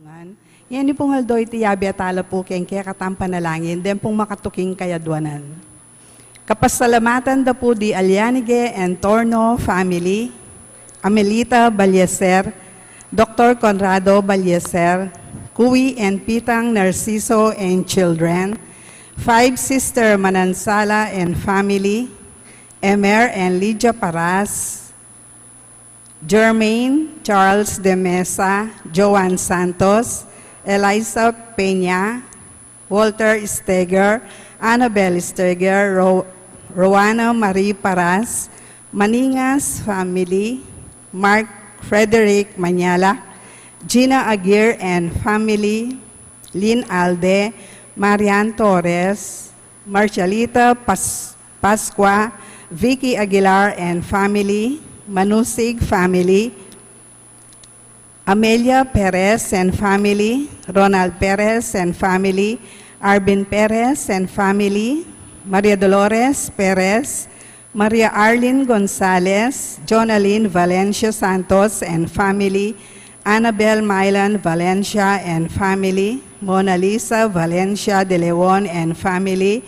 Yan ni pong aldoy tiyabi atala po keng kaya katampanalangin, den pong makatuking kayadwanan. Kapasalamatan da po di Alianige and Torno family, Amelita Balyeser, Dr. Conrado Balyeser, Kuwi and Pitang Narciso and children, 5 Sister Manansala and family, Emer and Lydia Paras, Jermaine Charles de Mesa, Joan Santos, Eliza Peña, Walter Steger, Annabel Steger, Rowana Marie Paras, Maningas family, Mark Frederick Manyala, Gina Aguirre and family, Lynn Alde, Marian Torres, Marcialita Pascua, Vicky Aguilar and family, Manusig family, Amelia Perez and family, Ronald Perez and family, Arvin Perez and family, Maria Dolores Perez, Maria Arlene Gonzalez, Jonaline Valencia Santos and family, Annabel Mylan Valencia and family, Mona Lisa Valencia de Leon and family,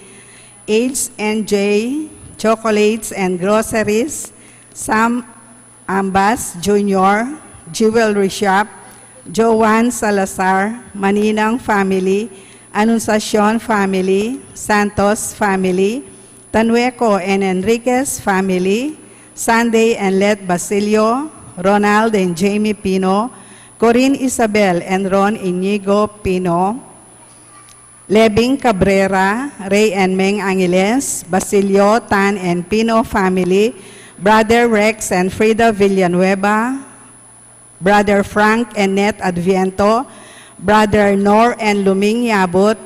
H&J Chocolates and Groceries, Sam Ambas Jr., Jewelry Shop, Joanne Salazar, Maninang family, Anunciacion family, Santos family, Tanueco and Enriquez family, Sunday and Let Basilio, Ronald and Jamie Pino, Corinne Isabel and Ron Inigo Pino, Lebing Cabrera, Ray and Meng Angeles, Basilio, Tan and Pino family, Brother Rex and Frida Villanueva, Brother Frank and Net Adviento, Brother Nor and Luming Yabut,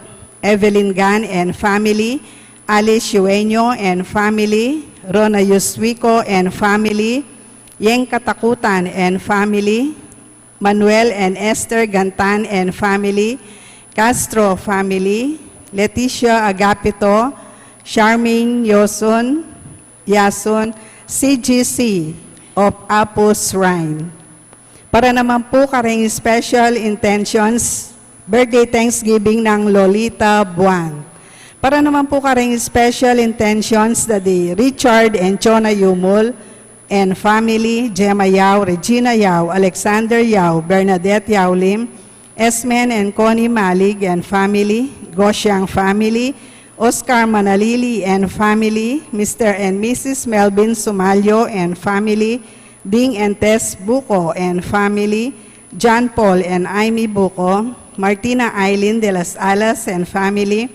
Evelyn Gan and family, Alice Yueño and family, Rona Yuswico and family, Yeng Katakutan and family, Manuel and Esther Gantan and family, Castro family, Leticia Agapito, Charmaine Yasun, CGC of Apos Shrine. Para naman po karing special intentions, birthday Thanksgiving ng Lolita Buwan. Para naman po karing special intentions na di Richard and Chona Yumul and family, Gemma Yao, Regina Yao, Alexander Yao, Bernadette Yao Lim, Esmen and Connie Malig and family, Gosyang family, Oscar Manalili and family, Mr. and Mrs. Melvin Sumalyo and family, Ding and Tess Buco and family, John Paul and Amy Buco, Martina Eileen de las Alas and family,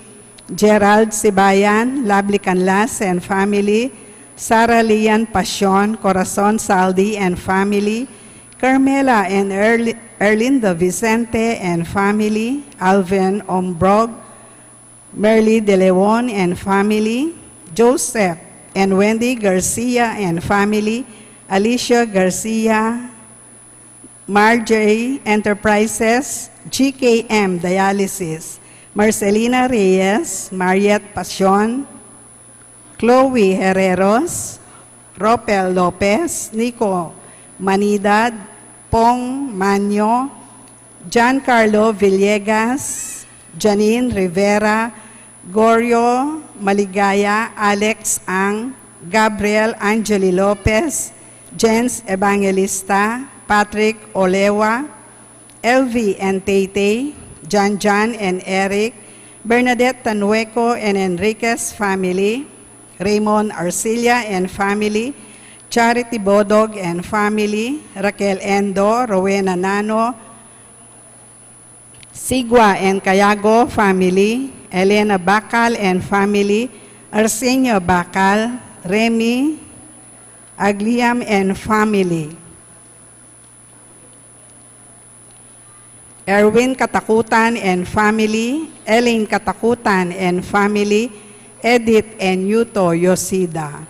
Gerald Sibayan, Lovely Canlas and family, Sarah Lian Pasion, Corazon Saldi and family, Carmela and Erlinda Vicente and family, Alvin Ombrog, Merly De Leon and family, Joseph and Wendy Garcia and family, Alicia Garcia, Marjorie Enterprises, GKM Dialysis, Marcelina Reyes, Mariette Pasion, Chloe Herreros, Ropel Lopez, Nico Manidad, Pong Manyo, Giancarlo Villegas, Janine Rivera, Gorio Maligaya, Alex Ang, Gabriel Angeli Lopez, Jens Evangelista, Patrick Olewa, LV and Taytay, John and Eric, Bernadette Tanueco and Enriquez family, Raymond Arcilia and family, Charity Bodog and family, Raquel Endo, Rowena Nano, Sigua and Cayago family, Elena Bacal and family, Arsenio Bacal, Remy Agliam and family, Erwin Katakutan and family, Elaine Katakutan and family, Edith and Yuto Yosida.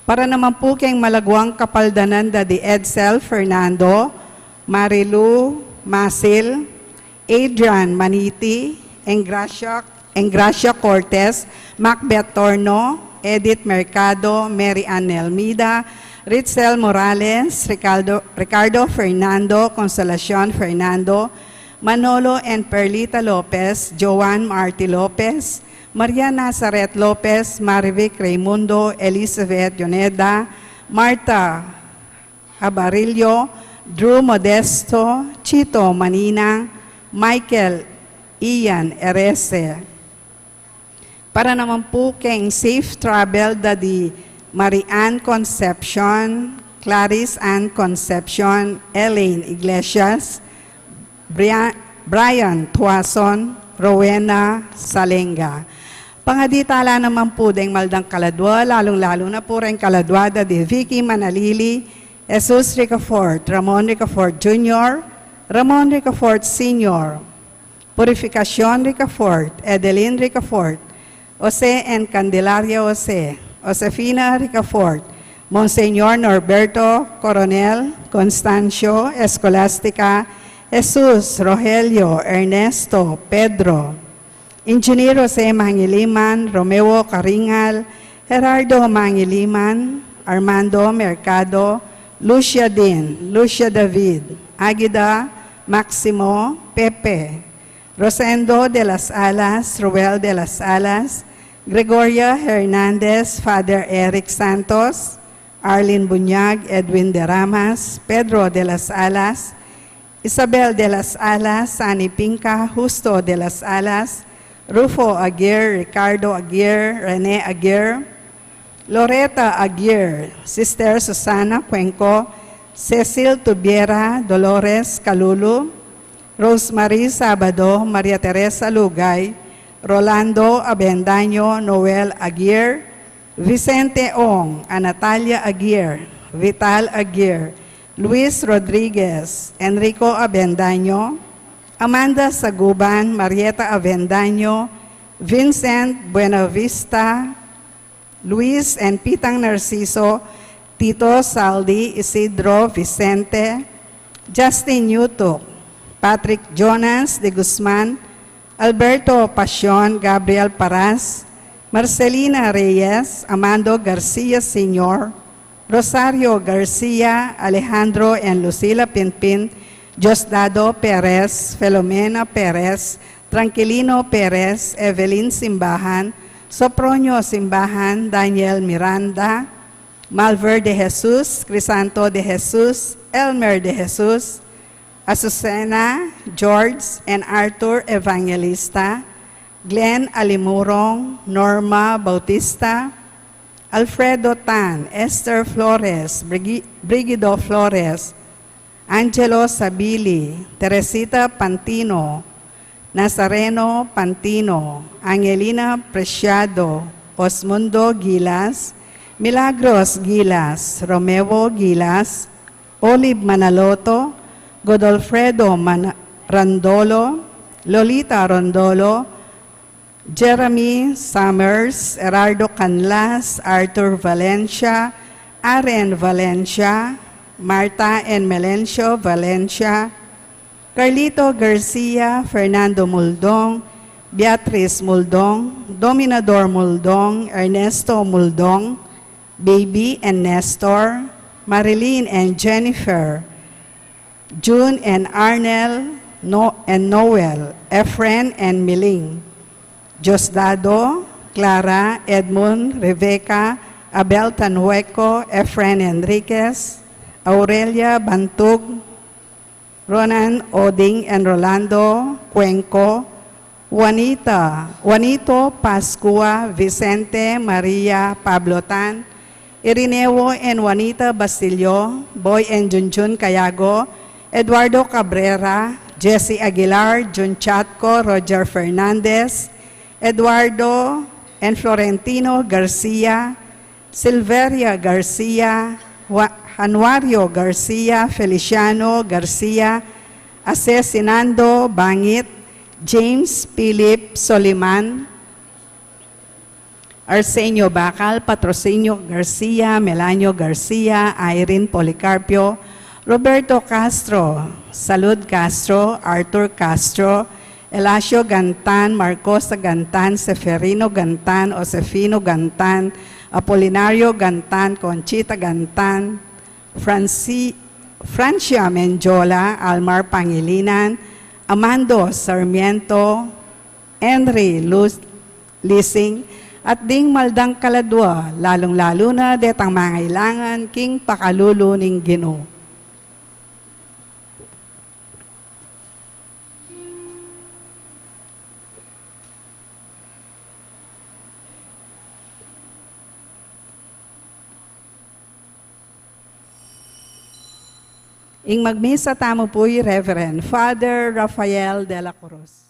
Para naman po kayong malagwang kapaldanan da di Edsel Fernando, Marilu Masil, Adrian Maniti, Engracia Cortez, Macbeth Torno, Edith Mercado, Mary Ann Elmida, Ritzel Morales, Ricardo Fernando, Consolacion Fernando, Manolo and Perlita Lopez, Joan Marty Lopez, Maria Nazaret Lopez, Marivic Raimundo, Elizabeth Yoneda, Marta Abarillo, Drew Modesto, Chito Manina, Michael Ian Erese. Para naman po kay Safe Travel Daddy Marian Concepcion, Clarice Ann Concepcion, Elaine Iglesias, Brian Tuason, Rowena Salenga. Pangaditala naman po ding maldang kaladwa, lalong-lalo na po rin kaladwada di Vicky Manalili, Jesus Ricafort, Ramon Ricafort Jr., Ramon Ricafort Sr., Purificacion Ricafort, Edeline Ricafort, Jose and Candelaria Jose, Josefina Ricafort, Monseñor Norberto Coronel, Constancio Escolastica, Jesus, Rogelio, Ernesto, Pedro, Engineer Jose Mangiliman, Romeo Caringal, Gerardo Mangiliman, Armando Mercado, Lucia Din, Lucia David, Agida, Maximo, Pepe, Rosendo de las Alas, Ruel de las Alas, Gregoria Hernandez, Father Eric Santos, Arlene Bunyag, Edwin de Ramas, Pedro de las Alas, Isabel de las Alas, Sani Pinca, Justo de las Alas, Rufo Aguirre, Ricardo Aguirre, Rene Aguirre, Loretta Aguirre, Sister Susana Cuenco, Cecil Tubiera, Dolores Calulu, Rosemary Sabado, Maria Teresa Lugay, Rolando Abendaño, Noel Aguirre, Vicente Ong, Anatalia Aguirre, Vital Aguirre, Luis Rodriguez, Enrico Abendaño, Amanda Saguban, Marieta Abendaño, Vincent Buenavista, Luis and Pitang Narciso, Tito Saldi, Isidro Vicente, Justin Yuto, Patrick Jonas de Guzman, Alberto Pasion, Gabriel Paras, Marcelina Reyes, Amando Garcia Sr., Rosario Garcia, Alejandro and Lucila Pinpin, Diosdado Perez, Filomena Perez, Tranquilino Perez, Evelyn Simbahan, Sopronio Simbahan, Daniel Miranda, Malver de Jesus, Crisanto de Jesus, Elmer de Jesus, Azucena, George and Arthur Evangelista, Glenn Alimurong, Norma Bautista, Alfredo Tan, Esther Flores, Brigido Flores, Angelo Sabili, Teresita Pantino, Nazareno Pantino, Angelina Preciado, Osmundo Gilas, Milagros Gilas, Romeo Gilas, Olive Manaloto, Godolfredo Randolo, Lolita Rondolo, Jeremy Summers, Gerardo Canlas, Arthur Valencia, Aren Valencia, Marta and Melencio Valencia, Carlito Garcia, Fernando Muldong, Beatriz Muldong, Dominador Muldong, Ernesto Muldong, Baby and Nestor, Marilyn and Jennifer, June and Arnel and Noel, Efren and Miling, Diosdado, Clara, Edmund, Rebecca, Abel Tanueco, Efren Enriquez, Aurelia Bantug, Ronan Oding and Rolando Cuenco, Juanito Pascua, Vicente Maria Pablo Tan, Irineo and Juanita Bastillo, Boy and Junjun Cayago, Eduardo Cabrera, Jesse Aguilar, Jun Chatco, Roger Fernandez, Eduardo and Florentino Garcia, Silveria Garcia, Januario Garcia, Feliciano Garcia, Asesinando Bangit, James Philip Soliman, Arsenio Bacal, Patrocinio Garcia, Melanio Garcia, Irene Policarpio, Roberto Castro, Salud Castro, Arthur Castro, Elasio Gantan, Marcosa Gantan, Seferino Gantan, Josefino Gantan, Apolinario Gantan, Conchita Gantan, Francia Menjola, Almar Pangilinan, Amando Sarmiento, Henry Lising, at ding maldang kaladwa, lalong-lalo na detang mangailangan king pakalulo ning Ginoo. Ing magmisa tamo po'y Reverend Father Rafael de la Cruz.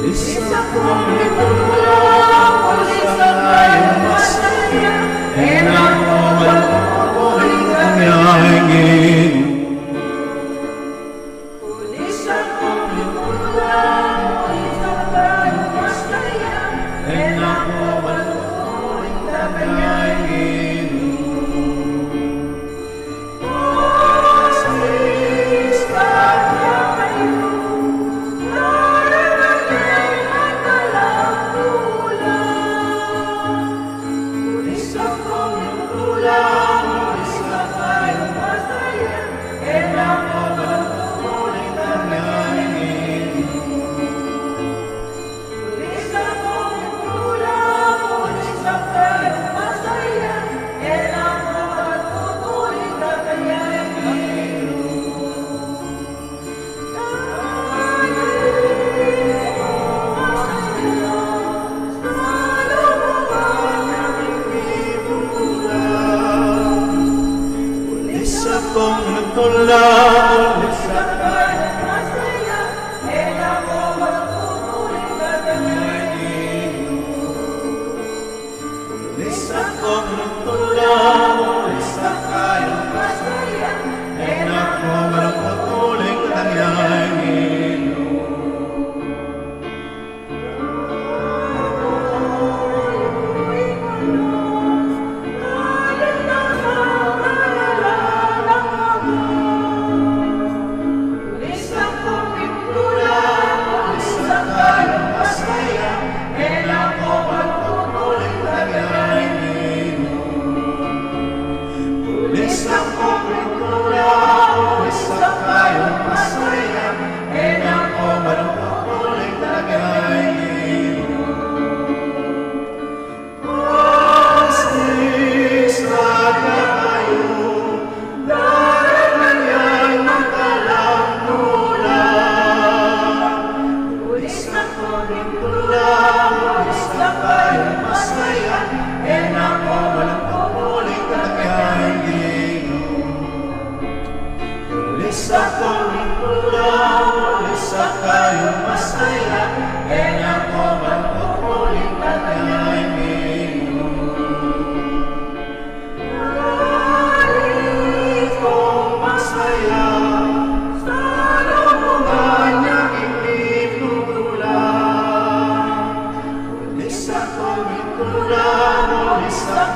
Isa kong itulang, isa tayong masaya, enak mo magpapuling kami hingin. Isa kong itulang, isa tayong masaya, enak mo magpapuling kami hingin. Kung nagtula, isa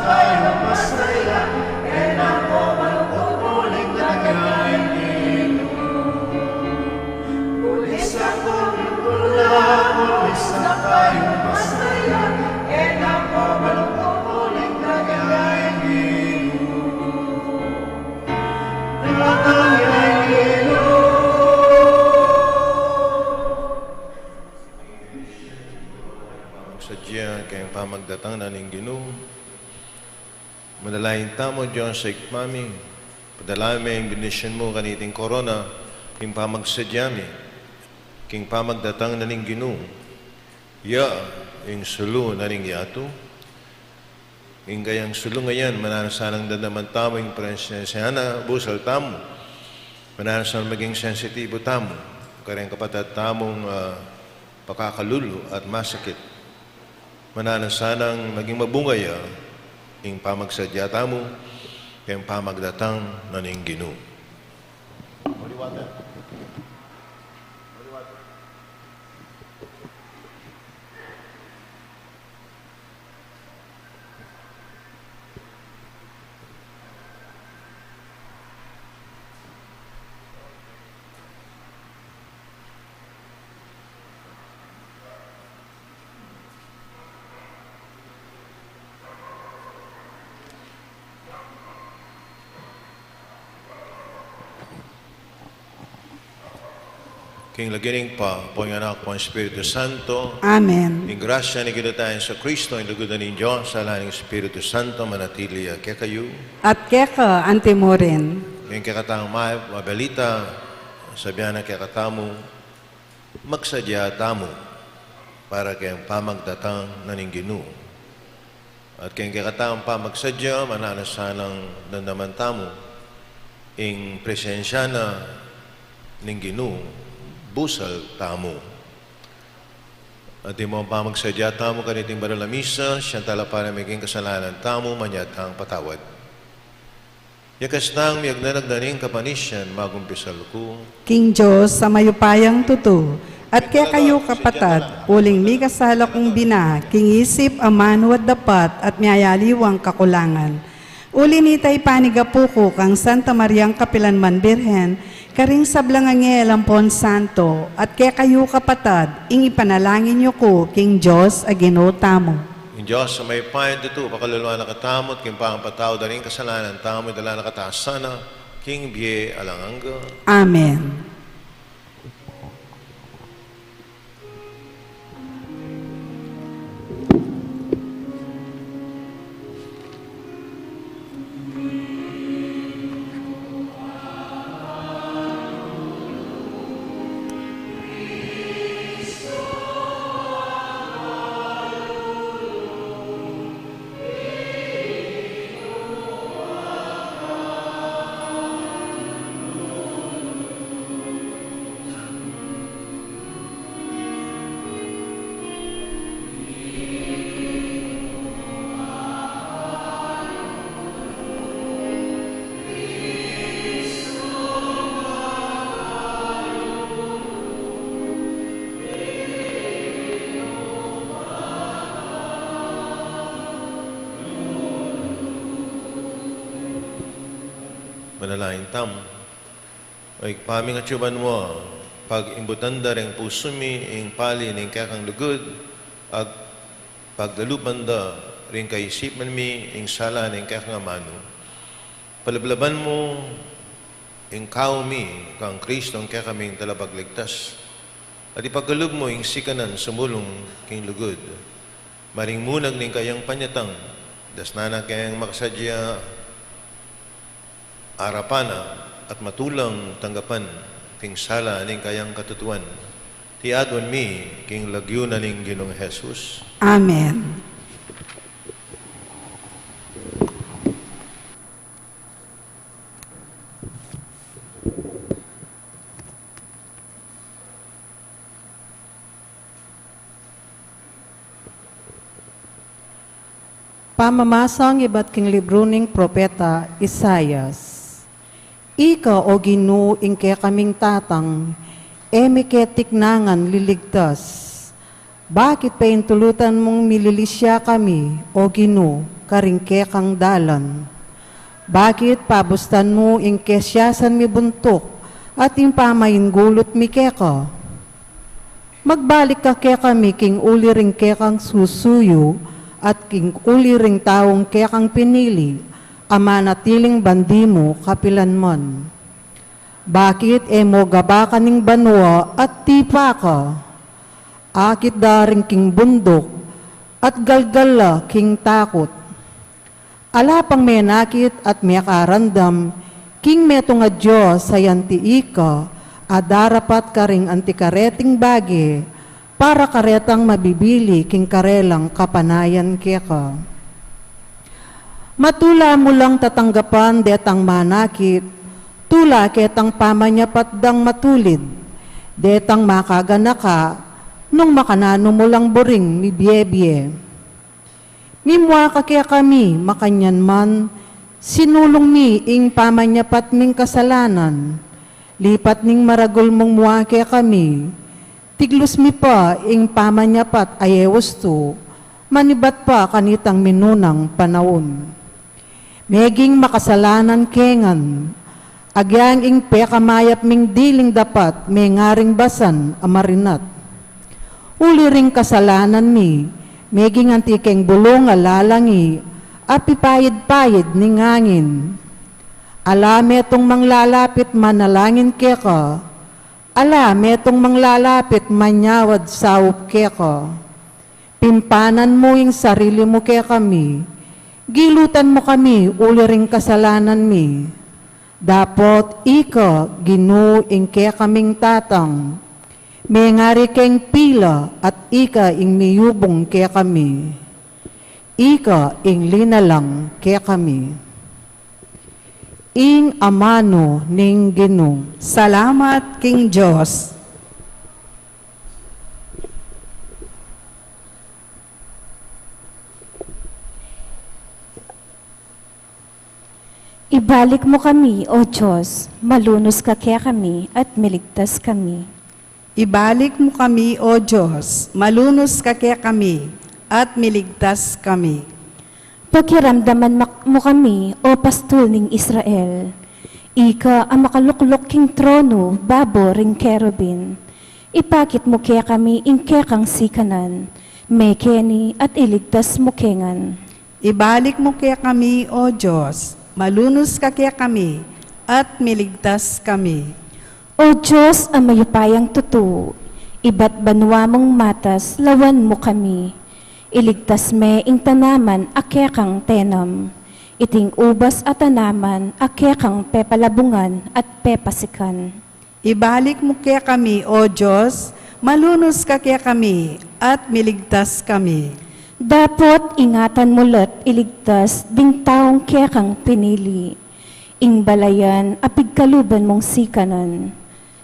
tayong masaya, enak mo magpupuling kaganayin. Isa kong nagtula, isa tayong masaya, enak mo magpupuling kaganayin. Sadya kayong pamagdatang na ning Ginoo. Madalahin tamo Diyon sa ikmami. Padalami ang benisyon mo kaniting korona, king pamagsadyami, king pamagdatang na ning Ginoo. Ya, ing sulu na ning yato. Ing kayang sulu ngayon, mananasanang dadaman tamo ing presensya busal tamo. Mananasanang maging sensitibo tamo. Kareng kapatid tamong pakakalulo at masakit. Mananasanang maging mabungaya ing pamagsadya tamo kayong pamagdatang na ning Ginoo. king lagining pa, po ang anak po ang Espiritu Santo, Amen. ing grasya ni kinatayan sa Kristo, ing lugudan ni Diyos, sa laning Espiritu Santo, manatili kaya kayo, At keka antimorin. ing kakatang mabalita, sabihan na kakatamu, magsadya tamo, para kayang pamagdatang naning Ginoo. At kayang kakatang pamagsadya, mananasanang nandaman tamo, ing presensya na ning Ginoo, busal tamo. At mo pamagsadya tamo kaniting baralamisa, siyang talapa na maging kasalanan tamo, manyatang patawad. Yakas nang miyag na nagdaning kapanisyan, magumpisal ko, King Diyos sa mayupayang tuto, at kaya kayo kapatad, uling mi kasala kong bina, king isip aman dapat at miyayaliwang kakulangan. Uli nitay panigapuko kang Santa Mariang Kapilanman Birhen, karing sablangangel ampon santo, at kaya kayo kapatad, ing ipanalangin niyo ko, King Diyos, aginota mo. in Diyos sa may payan dito, pakaluluan na katamot, king pangpataw, daring kasalanan tamo, dala na katasana, king biye alanganga. Amen. Manalain tam. Ay paming atsuban mo, pag imbutan da rin puso mi, ing pali ning kakang lugod, ag pagdalupan da rin kaisipan mi, ing sala ning kakang amano. Palablaban mo, ing kao mi, kang Kristo ang kakaming talapagligtas. At ipagkalub mo, ing sikanan sumulong king lugod. Maring munag ning kayang panyatang, dasnana kayang makasadya, arapana at matulang tanggapan king sala ning kayang katutuan. Tiadwan mi king lagyo na ning Ginoong Jesus. Amen. Pamamasang iba't king libro ning propeta Isayas. Ika o Ginoo ingke kaming tatang, emi ketiknangan liligtas. Bakit pa intulutan mong mililisya kami, o Ginoo, karingke kang dalan? Bakit pabustan mo ingke siyasan mi buntok, at impamayin gulot mi keka? Magbalik ka ke kami king uli ring ke kang susuyo, at king uli ring taong ke kang pinili, ama natiling bandi mo kapilanman. Bakit emo gabakan ning banwa at tipa ka? Akit daring king bundok at galgala king takot. Ala pang menakit at mekarandam, king meto nga Diyos sayanti ika, adarapat karing antikareting bagi, para karetang mabibili king karelang kapanayan keka. Matula mo lang tatanggapan detang manakit, tula ketang pamanyapat dang matulid, detang makagana ka, nung makanano mo lang buring mi biye-biye. Mimwa ka kaya kami, makanyan man, sinulong mi ing pamanyapat ming kasalanan, lipat ning maragul mong muwa kaya kami, tiglos mi pa ing pamanyapat ayewos to, manibat pa kanitang minunang panahon. Meging makasalanan kengan, agyang ing pekamayap ming diling dapat, may ngaring basan amarinat. Uli ring kasalanan mi, meging antikeng bulong alalangi, apipayid-payid ni ngangin. Alame tong manglalapit manalangin keka, Ala, metong manglalapit manyawad sa keka. Pimpanan mo yung sarili mo kaya kami. Gilutan mo kami, uli ring kasalanan mi. Dapot ika, ginuing kaya kaming tatang. May ngari keng pila at ika ing miyubong kaya kami. Ika ing linalang kaya kami. Ing amano ning Ginoo. Salamat, King Diyos. Ibalik mo kami, O Diyos, malunos ka kaya kami at miligtas kami. Ibalik mo kami, O Diyos, malunos ka kaya kami, at miligtas kami. Pakiramdaman mo kami, O Pastol ning Israel. Ika ang makaluklok king trono, babo ring kerubin. Ipakit mo kaya kami ing kekang sikanan, may keni at iligtas mo kengan. Ibalik mo kaya kami, O Diyos, malunos ka kaya kami, at miligtas kami. O Diyos ang mayupayang tutu, iba't banwa mong matas, lawan mo kami. Iligtas me ing tanaman, akekang tenam. Iting ubas at tanaman, akekang pepalabungan at pepasikan. Ibalik mo kaya kami, O Diyos, malunos ka kaya kami, at miligtas kami. Dapot ingatan mo lot iligtas, ding taong kekang pinili. Ing balayan, apigkaluban mong sikanan.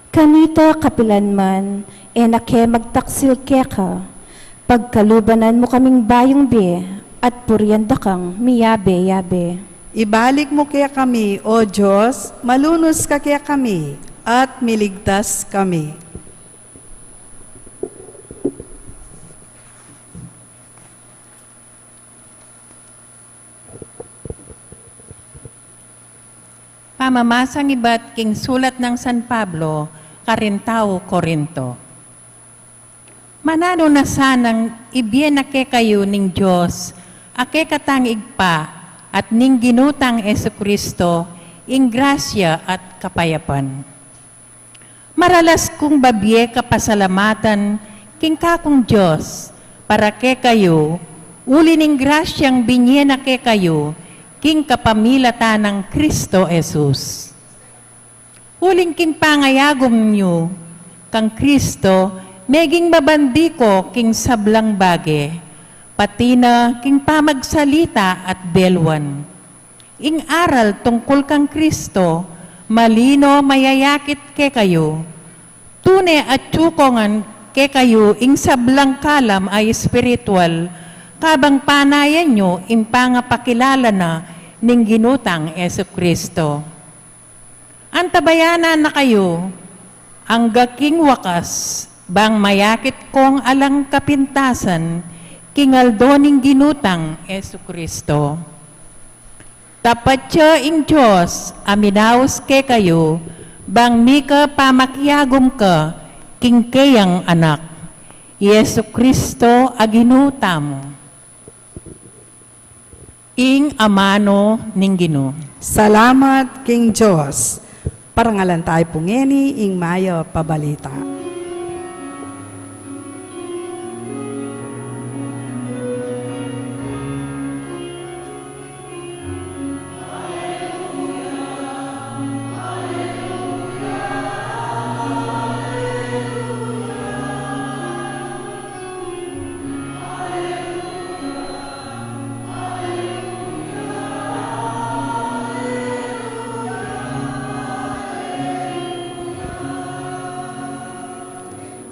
Kanita kapilan man, enake magtaksil keka. Pagkalubanan mo kaming bayong be, at puryanda kang miyabe-yabe. Ibalik mo kaya kami, O Diyos, malunos ka kaya kami, at miligtas kami. Pamamasang iba't king sulat ng San Pablo, Karintao, Korinto. Manano na sanang ibiyen ake kayo ning Diyos, ake katangig pa, at ning ginutang Esukristo, ing grasya at kapayapan. Maralas kong babye kapasalamatan, king kakong Diyos, para ke kayo, uli ning grasyang binyen ake kayo, king kapamilata ng Kristo Jesus. Huling king pangayagom nyo, kang Kristo, meging mabandi ko king sablang bage, pati na king pamagsalita at belwan. Ing aral tungkol kang Kristo, malino mayayakit ke kayo. Tune at tsukongan ke kayo ing sablang kalam ay espiritual, kabang panayan nyo ing pangapakilala na ning ginutang Esukristo. Antabayanan na kayo, ang gaking wakas, bang mayakit kong alang kapintasan, kingaldo ning ginutang Esukristo. Tapat siya ing Diyos, aminaos ke kayo, bang mika pamakyagom ka, king kayang anak, Esukristo aginutamo. Ing amano ning Ginoo. Salamat, King Diyos. Parangalan tayo pungeni, ing maya pabalita.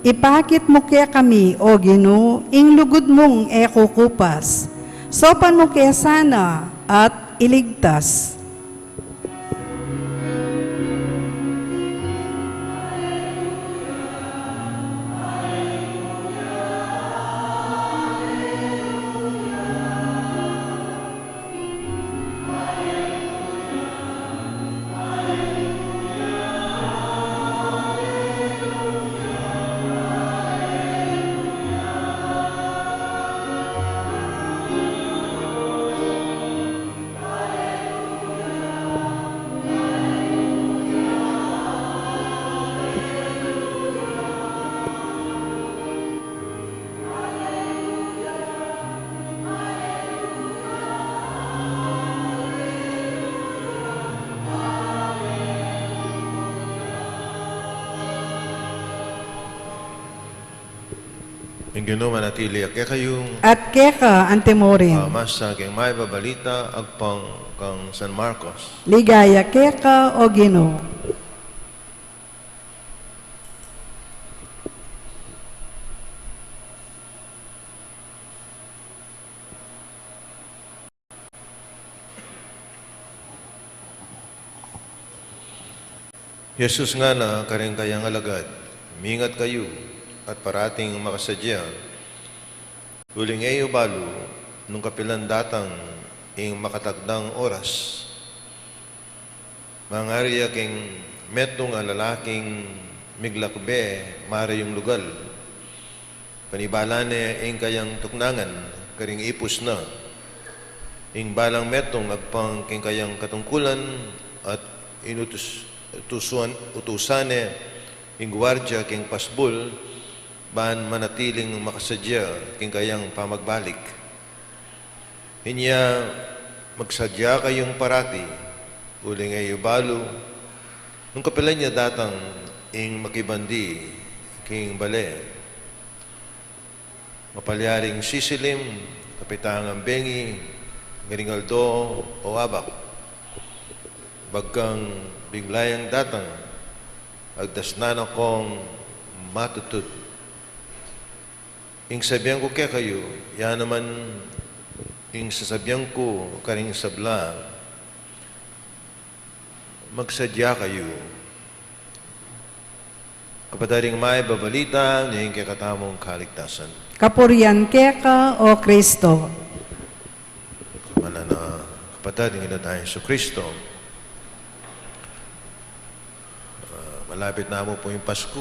Ipakit mo kaya kami, O Ginoo, ing lugod mong ekukupas. Sopan mo kaya sana at iligtas. Ang Ginoo manatili kaya kayong at keka antemorin. masa kayong may babalita agpang kang San Marcos. Ligaya keka o Ginoo. Jesus nga na karing kayang alagad, mingat kayo at parating makasadya. Uling eyo balo, nung kapilan datang ing makatagdang oras. Mangariya king metong nga lalaking miglakbe, mara yung lugal. Panibalane ing kayang tuknangan, karing ipos na. Ing balang metong agpang king kayang katungkulan at utusane ing gwardya king pasbul ban manatiling makasadya king kayang pamagbalik. Inya magsadya kayong parati uling ay balo nung kapilan niya datang ing makibandi king bale mapalyaring sisilim kapitangang bengi garingaldo o abak bagkang biglayang datang agdasnan akong matutud. Ing sabihan ko kaya kayo, yan naman ing sasabihan ko karing sabla, magsadya kayo. Kapataring may babalita, ngayon kay katamong kaligtasan. Kapurian keka o Kristo. Mana na kapatid, ng tayo sa Kristo. Malapit na mo po yung Pasko.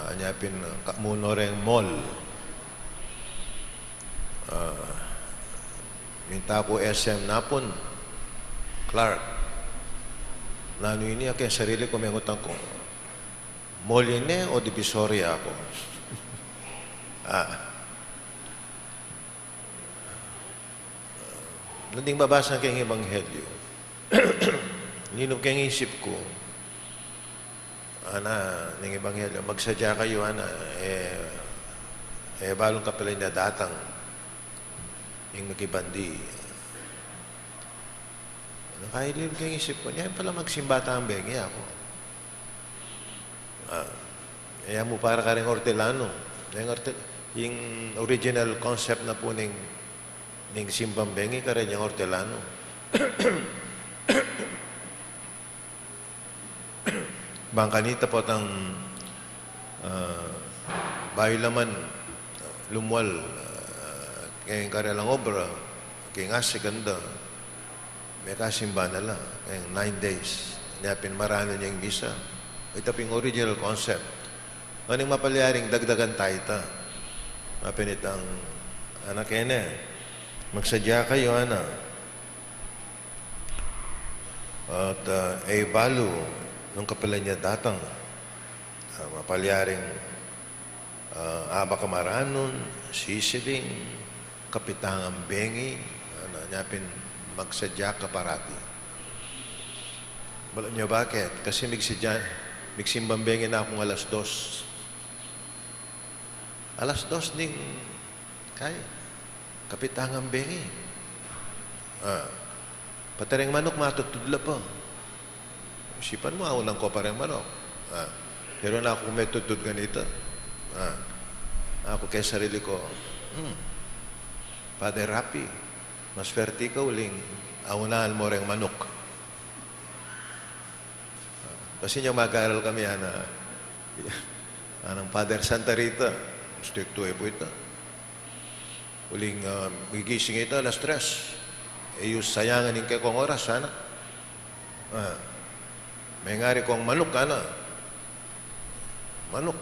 Anyapin Munoreng Mall. Minta ko SM Napon. Clark. Nano ini kaya sarili ko may ngutang ko. Mall yun o Divisoria ako. Nanding babasa kayong Ebanghelyo. Ninong kayong isip ko, ana, ning Ebanghelyo, magsadya kayo, ana, balong kapilay na datang, yung nakibandi. Nakahilim kayong isip ko, niya pala magsimbata ang bengi ako. Mo para ka rin hortelano. Yung original concept na po ning simbang bengi ka rin yung hortelano. Bangkanita po ang bayo laman lumwal kayong karelang obra kayong asiganda may kasimba na lang kayong 9 days niyapin marano niya yung misa ito ping original concept maning mapalyaring dagdagan tayo ita mapinit ang anak kene magsadya kayo ana at balo nung kapilan niya datang, mapalyaring abakamaranon, sisiling, kapitangang bengi, nyapin magsadya ka parati. Wala niyo bakit? Kasi migsimbang bengi na akong alas 2. Alas 2 ning kaya. Kapitangang bengi. Patareng manok matutudla pa. Isipan mo, unang ko parang manok. Pero na ako may tutod ganito. Ako kay sarili ko, Father Rapi, mas swerte ka uling, aunahan mo rin manok. Kasi niya mag-aaral kami, anang Father Santa Rita, stricto po ito. Uling, gigising ito, alas 3. Yung sayangan yung kay kong oras, sana. May ngari kong manok, manok.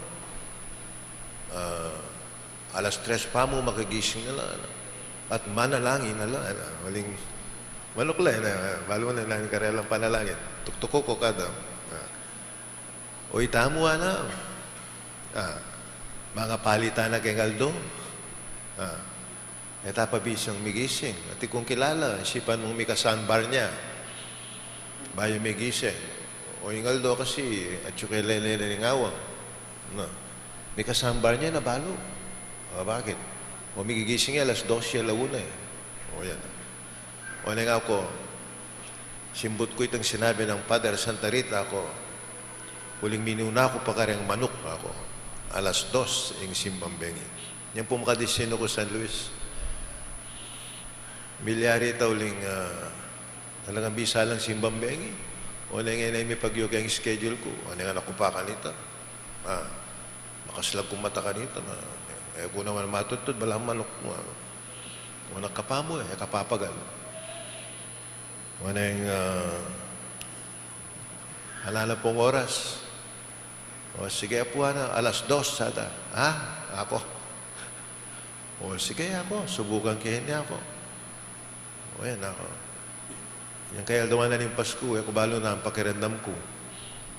Alas 3 pa mo makagising na lang. At manalangin na lang. Maling manok lang. Balo na lang karelang panalangin. Tuktuko ko kada. Oy, tamo na. Mga palitan na kay Aldo. Etapabisyong migising. At kung kilala, isipan mong mikasanbar niya. Bayo migising. O yung Aldo kasi, at yung kilala ng awang. No. May kasambar niya na balo. O, bakit? O, migigising niya, alas 12, alauna eh. O, yan. O, nga ako, simbot ko itong sinabi ng Father Santa Rita ako, huling minuna ko pa karang manok ako, alas 2, ang simbambengi. Yan po makadisino ko San Luis. Milyari tauling talagang bisa lang simbambengi. O na nga na may pagyog ang schedule ko. O na nga nakupa ka nito. Makaslag kong mata ka nito. Eh kung naman matutod, balang manok mo. O nakapa mo eh, kapapagal. O na yung halala pong oras. O sige po na, alas 2 sada. Ha? Ako. O sige ako, subukan kayo niya ako. O yan ako. Yan kaya dumaan na ng Pasko, eh, kubalo na ang pakiramdam ko.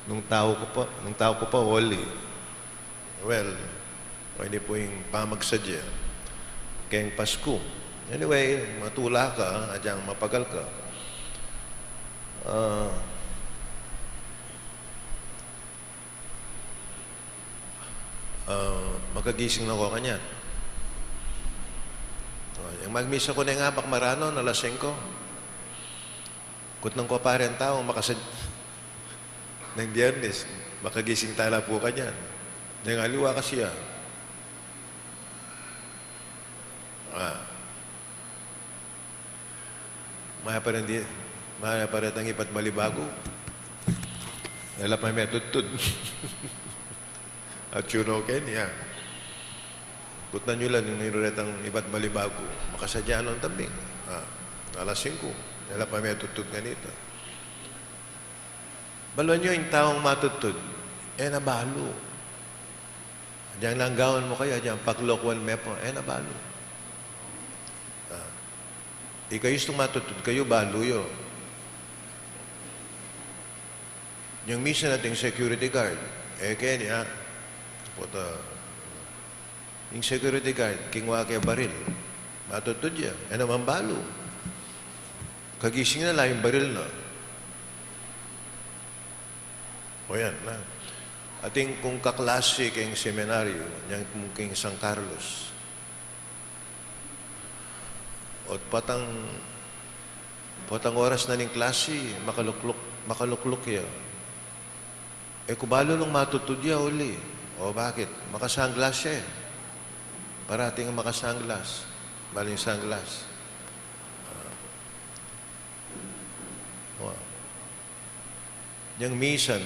Nung tao ko pa, holy. Well, hindi po yung pamagsadya. Kaya yung Pasko. Anyway, matula ka, adyang mapagal ka. Magagising na ako kanyan. Yung magmisa ko na yung apak marano, nalasing ko. Kutnang ko pa rin tao, ng Biyernes, makagising tala po ka niyan. Yung aliwa kasi yan. Maya pa rin ang ipat malibago. Nalap may metutod. At yunoken, yan. Kutnan nyo lang yung niruretang iba't malibago. Makasadya ng tabing. Alas 5. Nalap may metutod ganito. Baluan nyo yung taong matutod. Nabalo. Diyan lang gawin mo kaya, diyan paklokwan mepo. Nabalo. Ikaw yung matutod, kayo balo yun. Yung misa nating security guard, kaya niya, yung security guard, kingwa kaya baril, matutod niya, naman balo. Kagising na lang yung baril na. O yan na. Ating kung kaklase kayong seminaryo, yung kayong San Carlos, o patang oras na ning klase, makalukluk ya. Kubalo nung matutod ya uli. O bakit? Makasanglas siya eh. Parating makasanglas. Balo yung sanglas. Yung misan,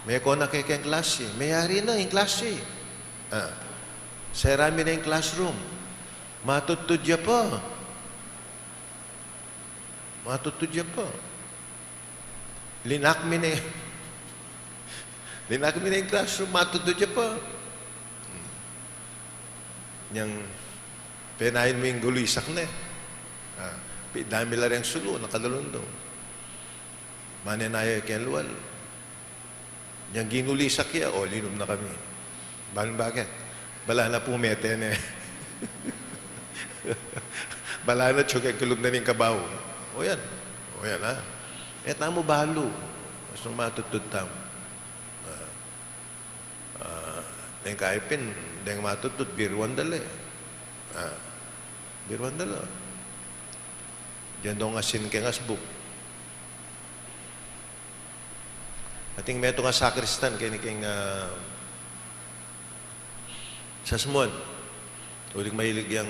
may ko na kay klase. Mayari na yung klase. Sarami na yung classroom. Matutudya pa. Matutudya pa. Linakmi na yung classroom. Matutudya pa. Yang penahin mo yung gulisak na eh. Dami lang yung sulo, nakadalundong. Manenaya kaya luwal. Yang ginulisak ya, linom na kami. Bakit? Bala na pumete na eh. Bala na tsukay kulog na rin kabaw. O yan ha. Tamo balo. Gusto matutod tamo. Dahil kaipin, dahil matutod, birwan dala eh. Birwan dala. Diyan daw nga sin keng asbuk. Ating meto nga sakristan, kaya king sasmon. Uling mahilig yung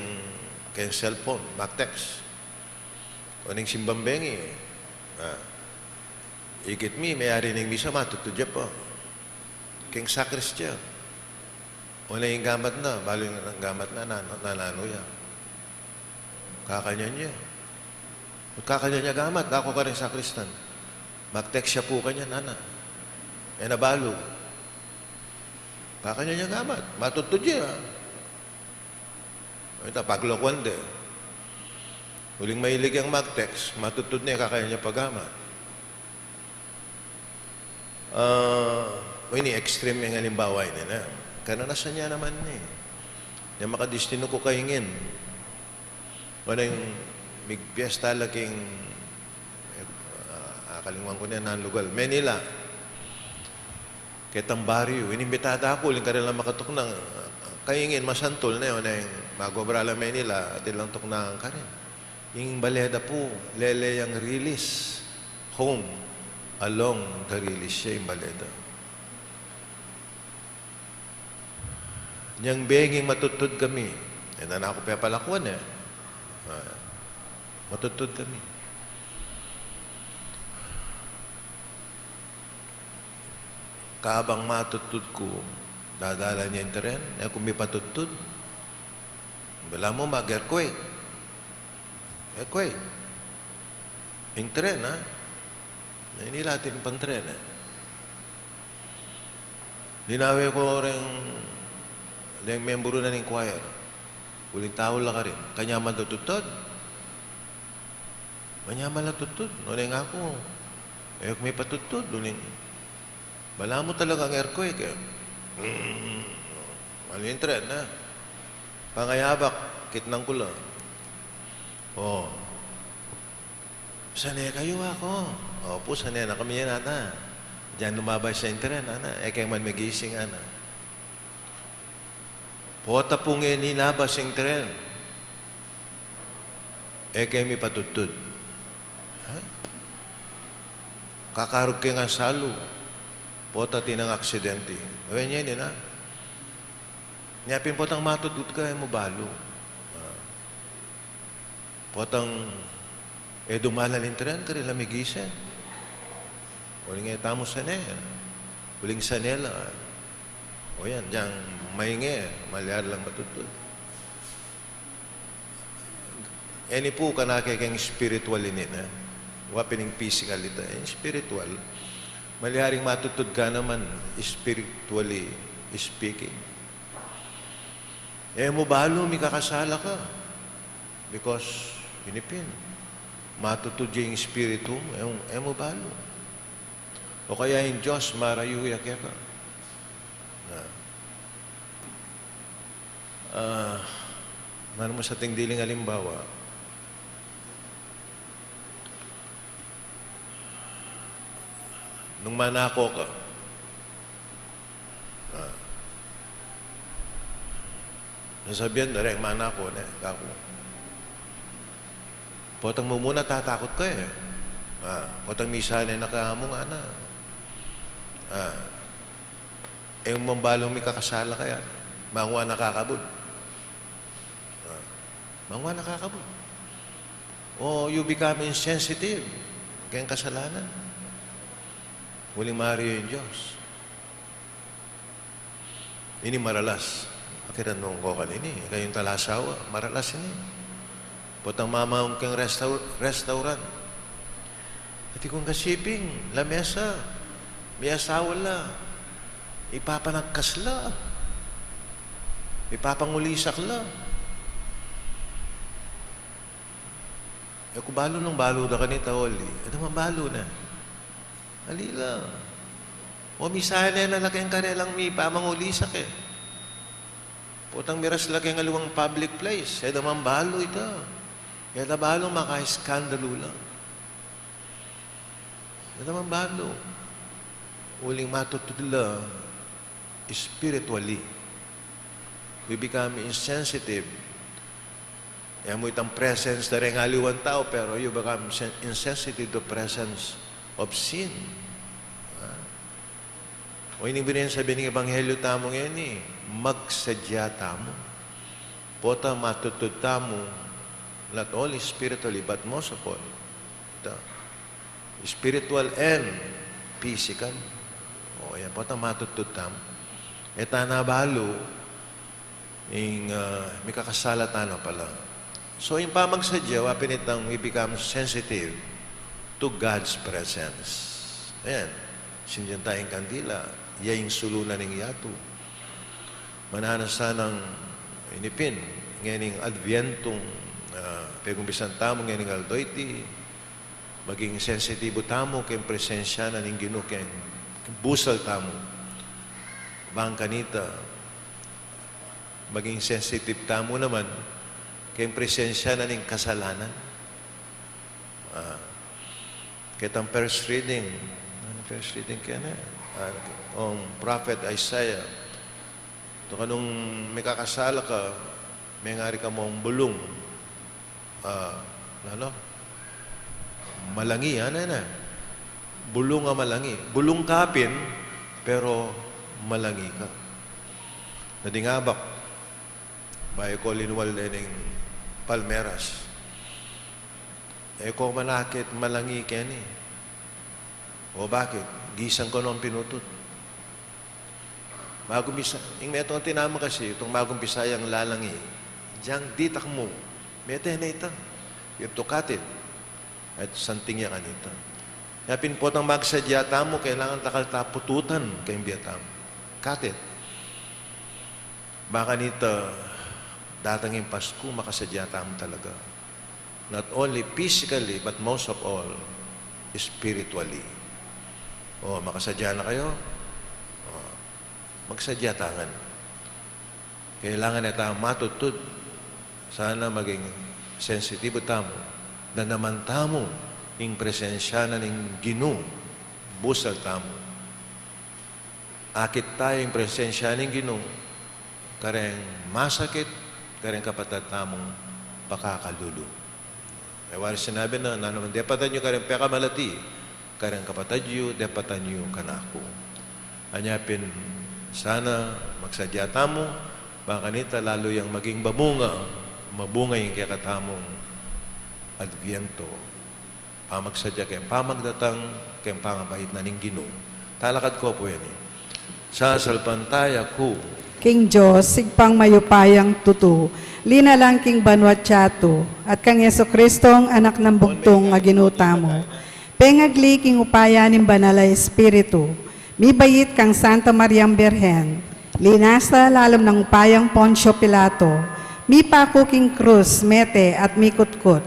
kayong cellphone, Mactex. O ning simbambengi. Ikit mi, mayari ning misa matutudya po. King sakristya. O na yung gamat na, balo yung gamat na nanano ya. Kakanya niya. Kakanya niya gamat, ako ka rin sakristan. Mactex siya po kanya, nana. Nabalo. Kakanya niya gamat, matutudya. Ito, paglokwan de. Huling mahilig ang Mactex, matutod niya, kakaya niya pagama. Ini extreme yung halimbawa ini na. Kananasan niya naman eh. Yung makadistino ko kahingin. Wala yung migpiesta laking kalingwan ko niya ng lugal. Manila. Ketang baryo, inimbitada ako, uling ka rin lang makatok ng kayingin masantol na yun, magobrala Manila, at ilang tuknaan ka rin. Yung baleda po, lele yung release, home, along the release siya yung baleda. Niyang beging matutod kami, na ako pepalakwan matutod kami. Kabang matutod ko, dadala niya yung tren, kung may patutod, wala mo mag-earthquake. Earthquake. Yung tren, nainilatin pang tren, Linawi ko rin, yung membro na ng choir, uling tao lang ka rin, kanya matutod. Kanya matutod. Uling ako, kung may patutod, uling, wala mo talaga ang earthquake, Ano yung tren, Pangayabak, kitnang kula. Sanay kayo ako. Opo, sanay na kami yan, ana. Diyan lumabay sa tren, ana. Kaya man magising, ana. Pota pong nilabas yung tren. Kaya may patutod. Kakarog kayo nga salo. Pota tinang aksidente. Gawin niya yun, Nyapin potang matutod ka, mo balo. Potang, dumalan yung tren, ka rin lamigisa. Uling tamo sanela. Uling sanela. O yan, diyang maingi, malyar lang matutod. Any po ka nakikang spiritual inin, wapining physical ito, spiritual. Malyaring matutod ka naman, spiritually speaking. Mo balo, may kakasala ka. Because, inipin, matutod yung spiritu, mo balo. O kaya yung Diyos, marayuya kaya ka. Mano mo sa tingdiling halimbawa, nung manako ka, nasabihan na rin, manako na, kako. Potang mo muna tatakot ka potang misa na nakahamong ana. Yung mambalong may kakasala kaya, mangwa nakakabod. Mangwa nakakabod. You become insensitive. Kaya kasalanan. Muling mariyo yung Diyos. Ini maralas. Akiran nung ko kanini. Kayong talasawa. Maralas ini. Potang mamahong kang restaurant. At ikong kasiping, lamesa. May asawa la. Ipapanagkas la. Ipapangulisak la. Kung balo nung balo na kanita, Oli. Mabalo na. Halila. Misahan na laki ang karelang may pamangulisak Putang miras laki ang aluwang public place. Mambalo ito. Balo maka-skandalo lang. Mambalo. Uling matutudla spiritually. We become insensitive. Mo itang presence na rin aliwan tao, pero you become insensitive to presence of sin. O inibigyan sabi ng Ebanghelyo tamo ngayon magsadya tamo. Pota matutod tamo, not only spiritually, but most of all, spiritual and physical. O yan, pota matutod tamo. Nabalo, may kakasalatan na pala. So, yung pamagsadya, wapin itang we become sensitive to God's presence. Ayan. Sindihan tayong kandila. Yaying sulunan ng yato. Mananasa ng inipin. Ngayon advientong pagumpisan tamo ngayon aldoyti. Maging sensitibo tamo kayong presensya na ng Ginoo kayong busal tamo. Bang kanita. Maging sensitive tamo naman kayong presensya na ng kasalanan. Kitang first reading. First reading kaya na. Prophet Isaiah, ito kanong may kakasala ka, may ngari ka mong bulong, malangi, bulong nga malangi. Bulong kapin, pero malangi ka. Nadingabak, bayo ko linwal din ng palmeras. Ko manakit malangi keni. O bakit? Gisang ko nung pinutot. Bagong bisa, yung may itong tinama kasi, itong bagong bisayang lalangi, diyang ditak mo, may na ito. Yung tukatin, at santing niya kanita. Kaya pinpot ang magsadyata mo, kailangan takal tapututan kayong biyata mo. Katit. Baka nito, datangin Pasko, makasadyata mo talaga. Not only physically, but most of all, spiritually. Makasadya na kayo? Magsadyatangan. Kailangan na tayo matutod. Sana maging sensitibo tamo. Na naman tamo yung presensya na ng Ginoo. Busal tamo. Akit tayo yung presensya ng Ginoo. Kareng masakit, kareng kapatid tamong pakakalulu. Wala sinabi na naman, depatan nyo kareng pekamalati. Kareng kapatid nyo, depatan nyo kanako. Anyapin, sana magsadyata mo, baka nita lalo yung maging mabunga yung kakatamong Adviento. Pamagsadya kayong pamagdatang, kayong pangabait na ning Ginoo. Talakad ko po yan Sasalpantaya ko. King Diyos, sigpang mayupayang tutu, linalang king banwat tiyatu, at kang Yeso Kristong anak ng bugtong nga ginuta mo. Pengagli king upaya ning banala Espiritu, mi bayit kang Santa Mariam Berhen, linasa lalom ng upayang Poncio Pilato, mi pako king krus, mete at mi kutkut,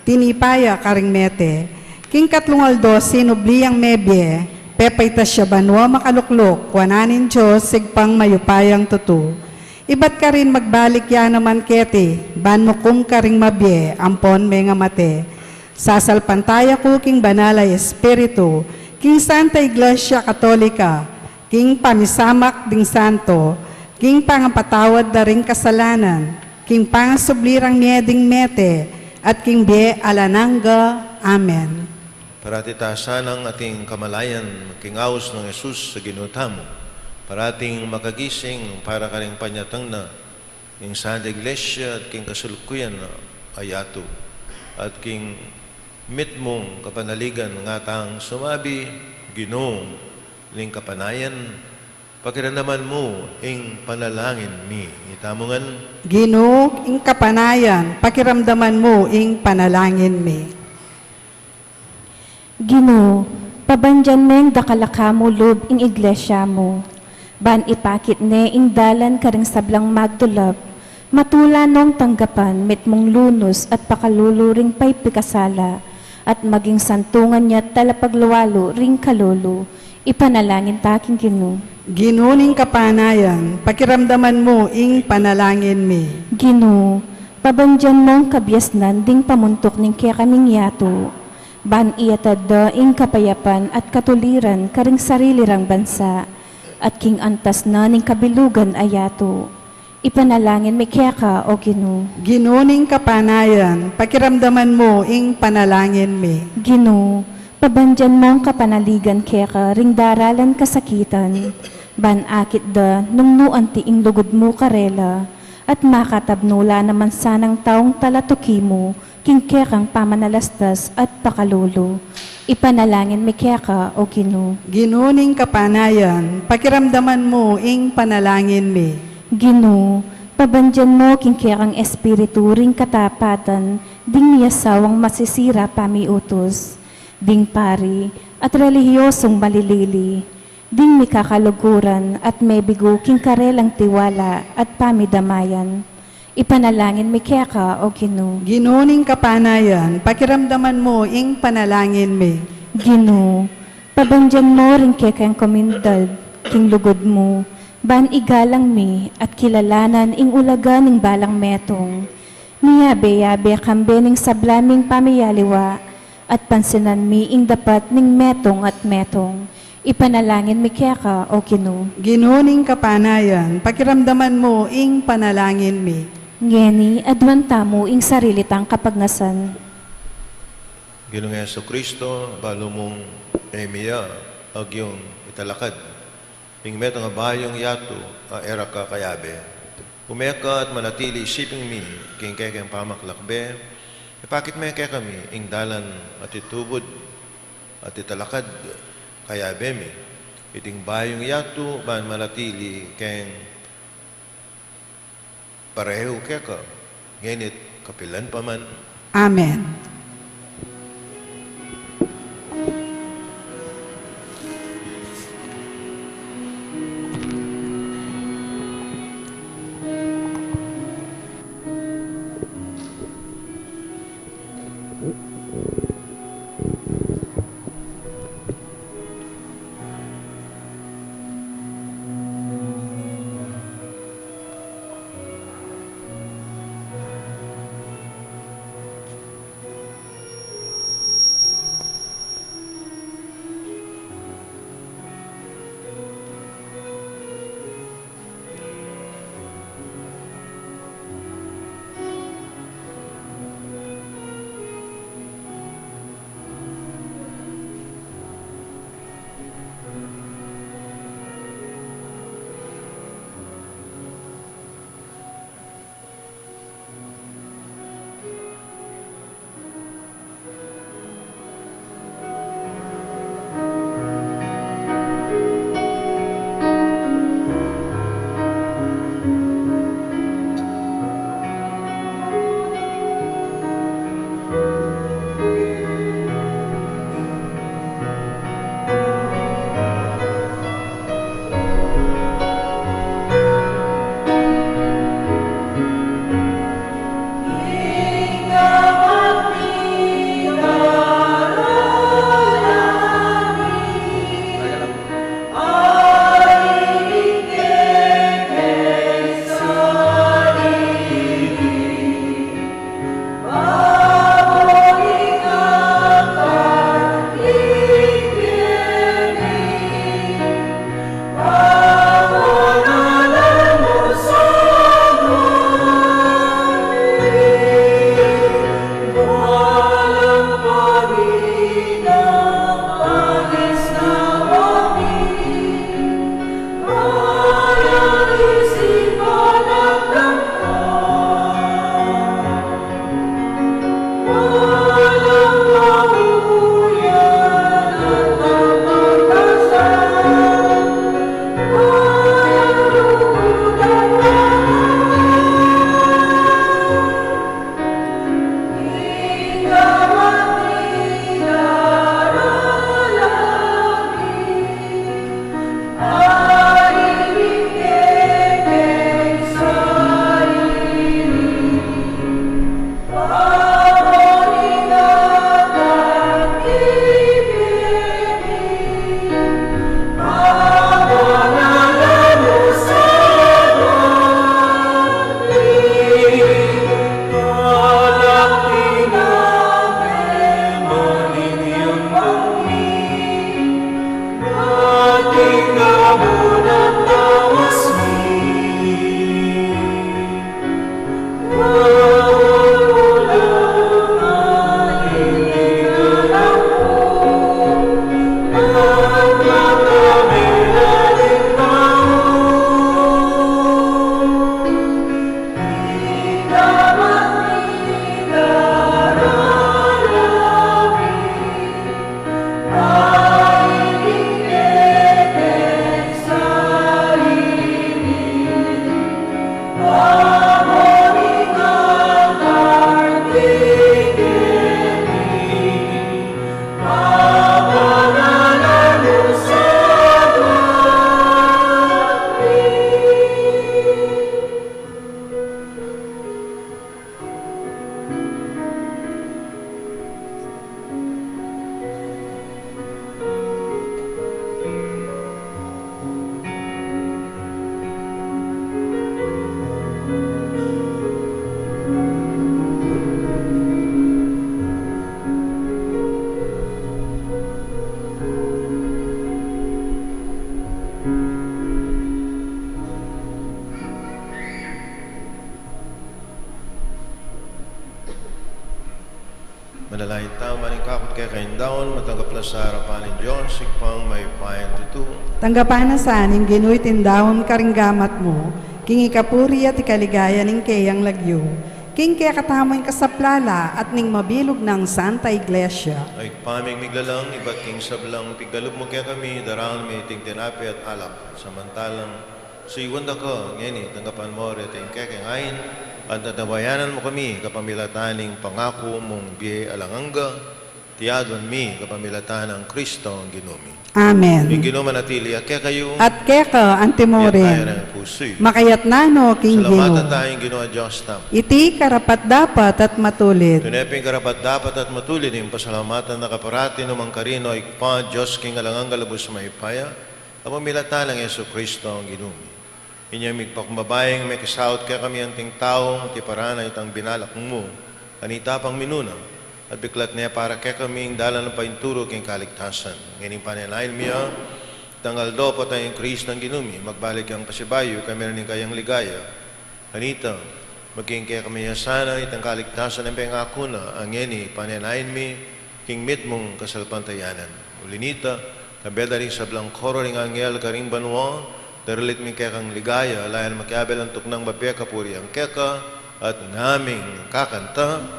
tinipaya karing mete, king katlungaldo sinubliyang mebye, pepay tasya banwa makaluklok, wananin Diyos sigpang mayupayang tutu. Ibat ka rin magbalik ya naman kete, ban mo kung karing mabye, ampon may nga mate. Sasalpantaya ko king banalay Espiritu, king Santa Iglesia Katolika, king pamisamak ding santo, king pangapatawad na ring kasalanan, king pangasublirang mieding mete, at king bie alananga. Amen. Paratitasan ang ating kamalayan, kingaos ng Jesus sa ginuta mo. Parating makagising para karing panyatang na king Santa Iglesia at king kasulkuyan na ayato. At king mit mong kapanaligan nga tang sumabi, Ginoong, ling kapanayan, pakiramdaman mo ing panalangin mi. Itamungan, Ginoo, ing kapanayan, pakiramdaman mo ing panalangin mi. Ginoo, pabandyan meng dakalaka mo loob ing iglesia mo. Ban ipakit ne ing dalan karing sablang magdulab, matula nong tanggapan met mong lunos at pakaluluring pay pikasala, at maging santungan niya talapagluwalo ring kalolo, ipanalangin taking Ginoo. Ginoo, ing kapanayan, pakiramdaman mo ing panalangin mi. Ginoo, pabandyan mong kabyasnan ding pamuntok ning kaya kaming yato. Ban iyatad da ing kapayapan at katuliran karing sarili rang bansa, at king antas na ning kabilugan ayato. Ipanalangin mi kaya ka, O Ginoo. Ginoo, ing kapanayan, pakiramdaman mo ing panalangin mi. Ginoo, pabandyan mong kapanaligan kaya ka ring daralan kasakitan. Ban akit da nung nuanti ing lugod mo karela, at makatabnula naman sanang taong talatuki mo, king kaya kang pamanalastas at pakalolo. Ipanalangin mi kaya ka, O Ginoo. Ginoo, ing kapanayan, pakiramdaman mo ing panalangin mi. Ginoo, pabandyan mo king kaya kang espiritu ring katapatan, ding miyasawang masisira pamiutos, ding pari at relihiyosong malilili, ding mikakaluguran at may bigo king karelang tiwala at pamidamayan. Ipanalangin mi kaya ka, O Ginoo. Ginoo, ing kapanayan, pakiramdaman mo ing panalangin mi. Ginoo, pabandyan mo ring kaya kang komendad, king lugod mo, ban igalang mi at kilalanan ing ulaga ning balang metong. Miyabe-yabe kambe ning sablaming pamiyaliwa at pansinan mi ing dapat ning metong at metong. Ipanalangin mi kaya ka, O Ginoo. Ginuning kapanayan, pakiramdaman mo ing panalangin mi. Ngeni, adwanta mo ing sarili tang kapagnasan. Ginoong Yeso Kristo, balo mong emiya, ag yung italakad. Ing meto nga bayong yato, era ka kayabe. Umeka at manatili isiping mi, king kekeng pamaklakbe, ipakit me kaya kami, ing dalan at itubod, at italakad, kayabe mi. Iting bayong yato, man manatili, keng pareho kaya ka, ngenit kapilan pa man. Amen. kakaindaon, matanggap na sa harapan ng Diyos, ikpang may payan tutu. Tanggapan na saning ginuit indahon karinggamat mo, king ikapuri at ikaligaya ning kayang lagyo, king kaya katamoy kasaplala at ning mabilog ng Santa Iglesia. Ay paming miglalang, iba't king sablang, tiggalog mo kaya kami, darang may ting tinapi at alak. Samantalang, siwanda ko, ngeni, tanggapan mo rin ting kakaingayin, at natabayanan mo kami, kapamilataning pangako mong biye alanganga, tiyadon mi, kapamilatan ng Kristo ang ginumi. Amen. Yung ginuma natili, at kaya kayo, At keka yan tayo antimorin, ng puso'y. makayat nano king Salamatan Gino. tayong ginawa Diyos tam. Iti karapat dapat at matulit. Tuneping karapat dapat at matulid yung pasalamatan na kaparati numang karino ay pa Diyos king alangang galabos maipaya, kapamilatan ng Yesu Kristo ang ginumi. Inya migpakmabayang may kasaot kaya kami ang ting taong tiparana itang binalak mo, kanita pang minuna, at biklat niya para kaya kaming dalan ng painturo king kaligtasan. Ngayon pananail miya, tanggal do po tayong Kristo ang ginumi, magbalik ang pasibayo, kami rin kayang ligaya. Kanita, maging kaya kami sana itang kaligtasan ng pangako na ang yeni pananail mi, king mit mong kasalpantayanan. Ulinita, kabeda rin sa blangkoro ring anghel karing banwa, daralit mi kaya kang ligaya, layan makiabel ang tuknang babya kapuri ang keka, at naming kakanta.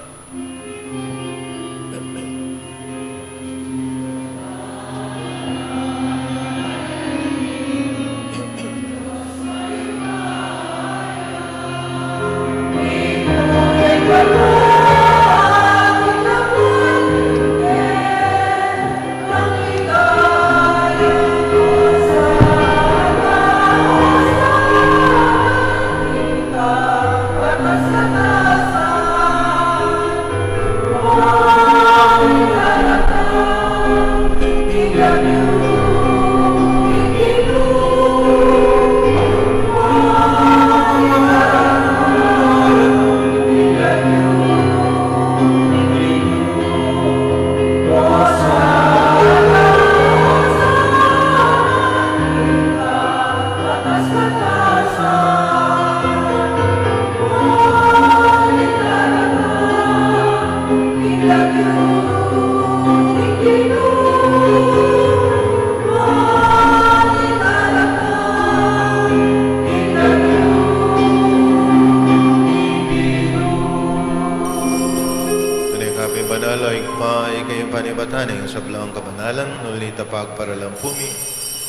Panibataning sa belang kabanalan, nulita pagparalang pumi.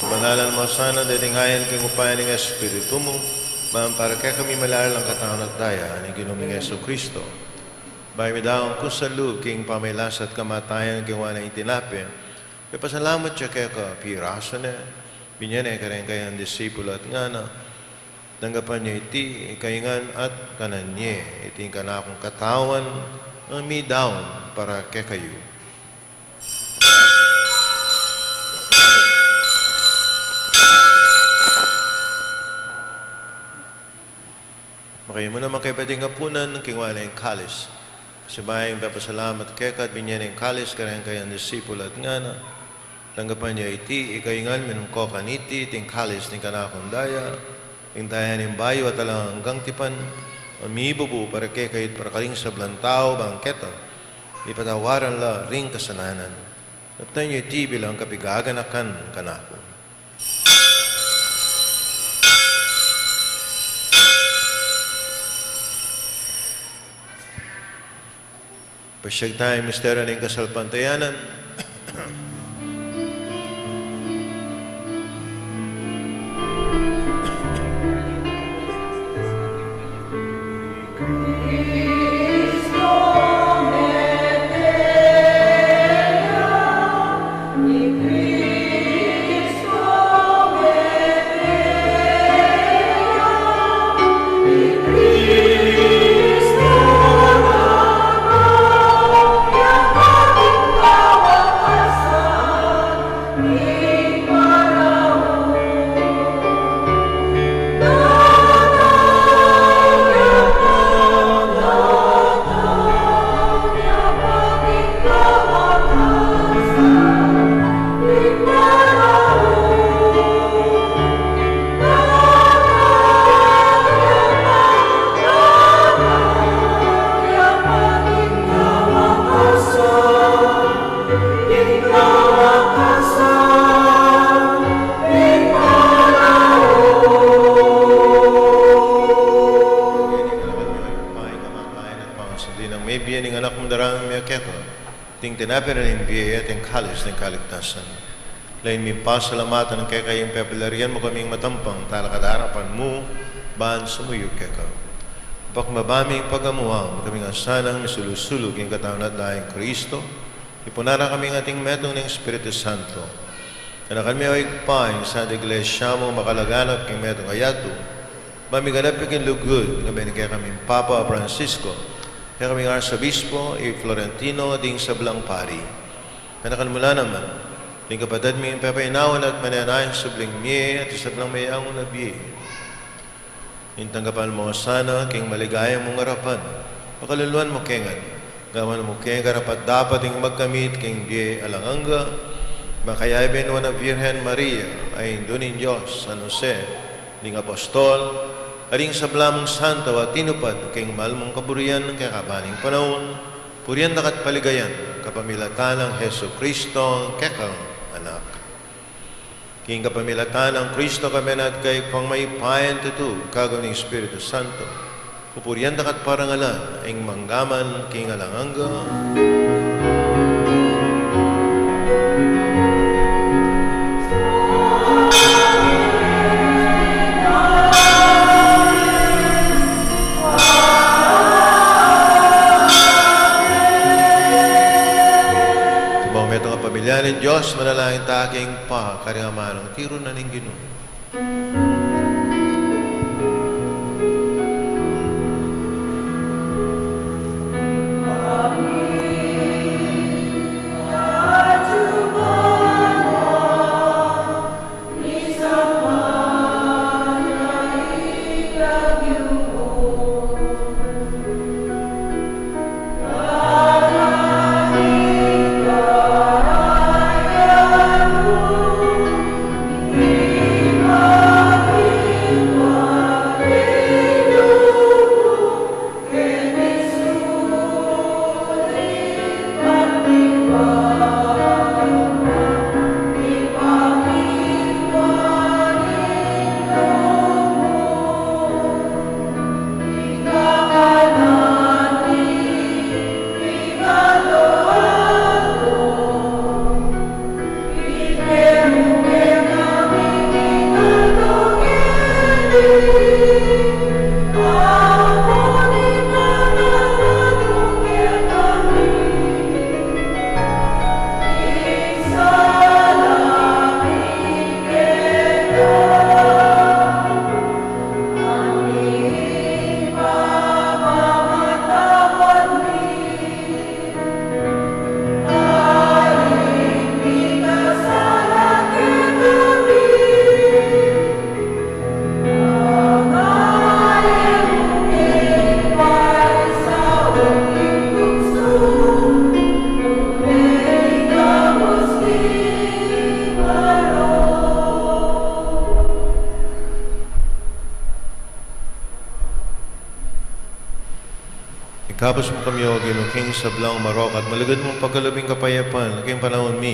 Banalan mo sana, datingayan king upayan ng Espiritu mo, para kaya kami malalang katawan at daya ni ginuming Yesu Kristo. Bahay mi daong kusalub king pamilas at kamatayan king wana itinapi. Kaya pasalamat siya kaya ka piraso na, binyan ka rin kayang disipulo at nga na, tanggapan niya iti, ikaingan at kanan niya, iting kanakong katawan, ang mi daon para kaya kayo. Makayo mo naman kayo pwedeng hapunan ng kingwala yung kalis. Sabayang papasalamat kaya ka at binyan yung kalis, karang kayang disipul at nga na. Tanggapan niya iti, ikaingan minumko kaniti, ting kalis, ting kanakundaya, ting tayan yung bayo at alang hanggang tipan, umibubu para kaya kayo para kaling sa blantao, bangketa, ipatawaran la ring kasalanan. At tayo iti bilang kapigaganakan kanako. Pasyag tayo, misteryo ng kasalpantayanan. Cristo, ting tinapin na ng biyaya at ting kalis ng kaligtasan. Lain mi pasalamatan ng kay kayong pepilarian mo kaming matampang talakadarapan mo, baan sumuyog kay ka. Pakmabaming pagamuwang kaming asanang misulusulog yung katawan at dahil Kristo, ipunara kaming ating metong ng Espiritu Santo. Kaya kami ay paing sa iglesia mo makalaganap kay metong ayato, mamiganap ikin lugod kami ni kaya kaming Papa Francisco, kaya kaming Arsobispo, Florentino, ding sablang pari. Kaya mula naman, ding kapatid mi papainawan at mananayan subling miye at sablang may angon na biye. Intanggapan mo sana king maligayang mong harapan, pakaluluan mo kengan, gawan mo keng karapat dapat ing magkamit king biye alanganga, makayabin mo na Virgen Maria ay indunin Diyos, San Jose, ning Apostol, aring sablamong santo at tinupad king mahal mong kaburian kay kabaning panahon, puriyan nakat paligayan, kapamilatan ng Heso Kristo, kekang anak. King kapamilatan ng Kristo kami na at kay pang may payan tutu, kagaw ng Espiritu Santo, pupuriyan nakat parangalan, ang manggaman king alanganga. Metong pamilya ng Diyos, manalangin taking pa, karingaman ng tiro na ning Ginoo. Ikapos mo kami o ginuking sablang marok at malagad mong pagkalabing kapayapan, kayong panahon mi.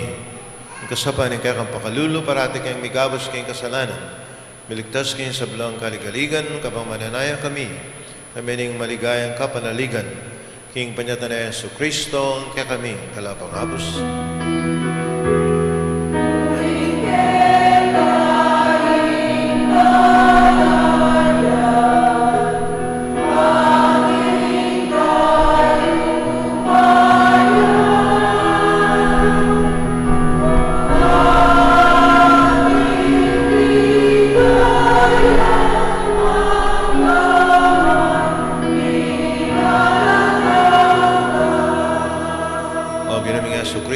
Ang kasapan ng kayang pakalulo, parati kayong migabos kayong kasalanan. Miligtas kayong sablang kaligaligan, kapang mananaya kami. Kami ning maligayang kapanaligan. King panyatan na Yesu Kristo, kaya kami kalapang hapos.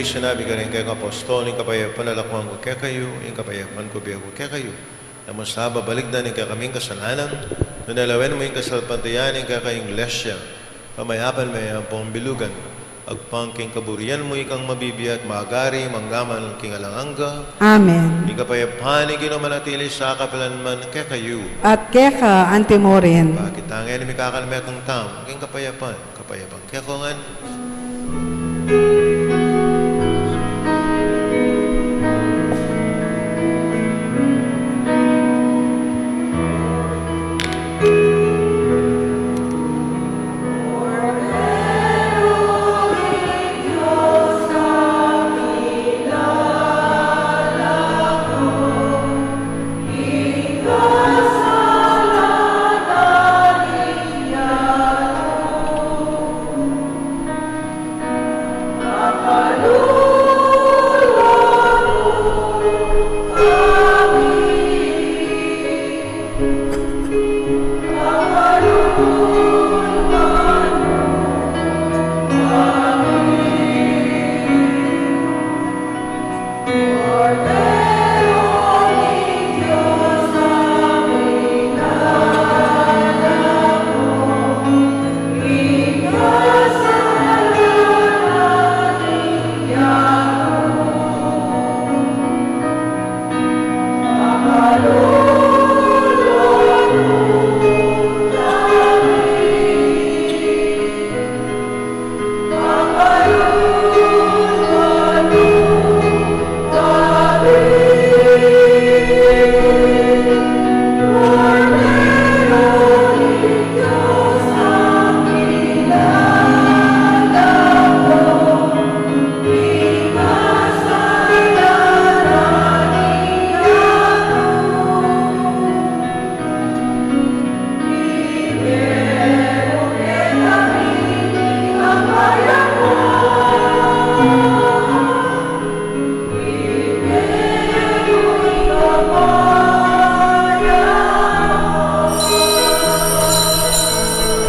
Sinabi ka rin kayong apostol, yung kapayapan nalakuan ko kaya kayo, yung kapayapan ko biya ko kaya kayo. Naman sa babalik na ng kaming kasalanan, nunalawin mo yung kasalpantayan ng kayong lesya, pamayapan may ang pong bilugan, agpangking kaburian mo ikang mabibiyat, maagari, manggaman, king alanganga. Amen. Yung kapayapan, yung ginamanatili sa kapalanman kaya kayo. At keka antimorin. Bakit ang enemy kakalme kong tam, king kapayapan kaya kongan.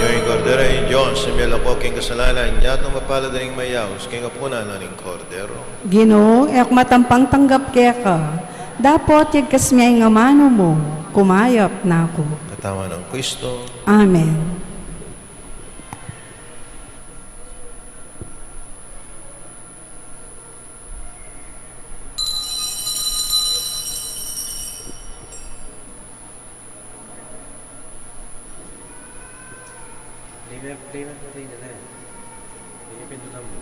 Ngayong kordero yung Diyos, sa miyalako king kasalanan, niya at mapalad ring mayaws, king apuna na ning kordero. Ginoo, ek matampang tanggap keka. Dapat yagkas nga mano mo, kumayap na ako. Katawa ng Kristo, Amen. Playback mo rin na. Hindi pindutan mo.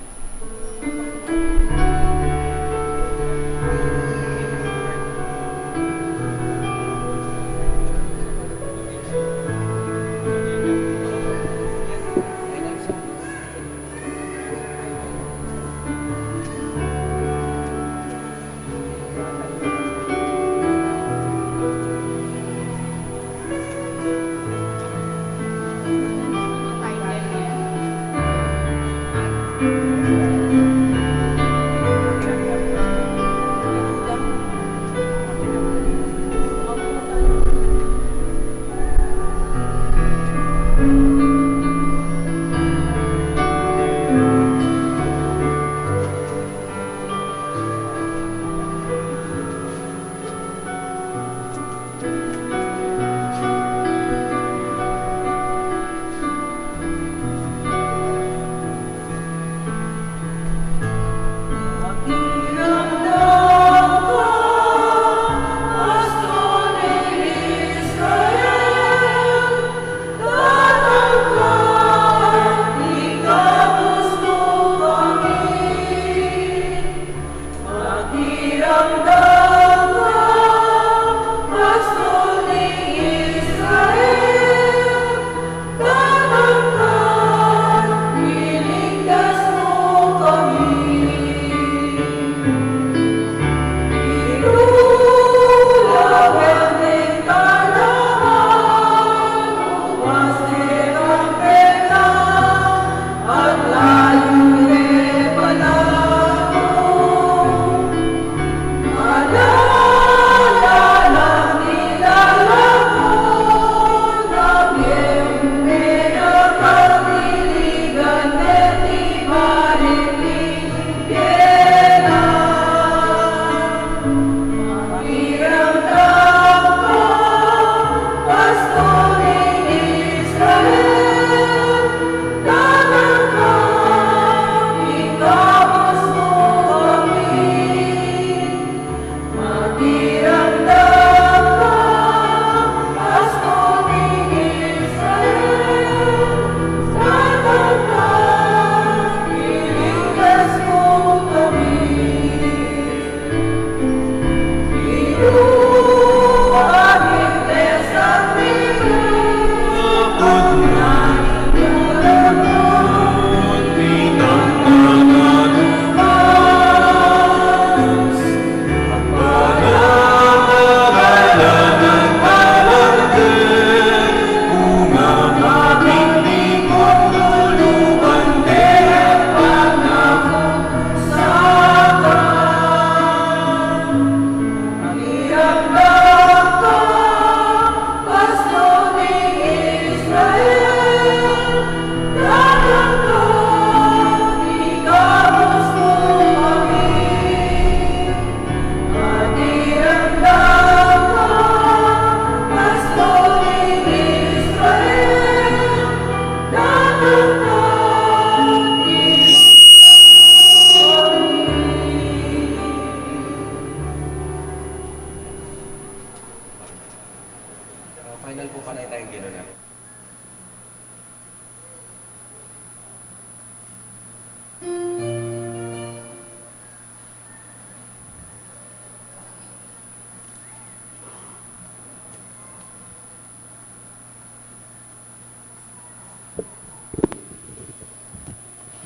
Final po pala tayong gano'n na.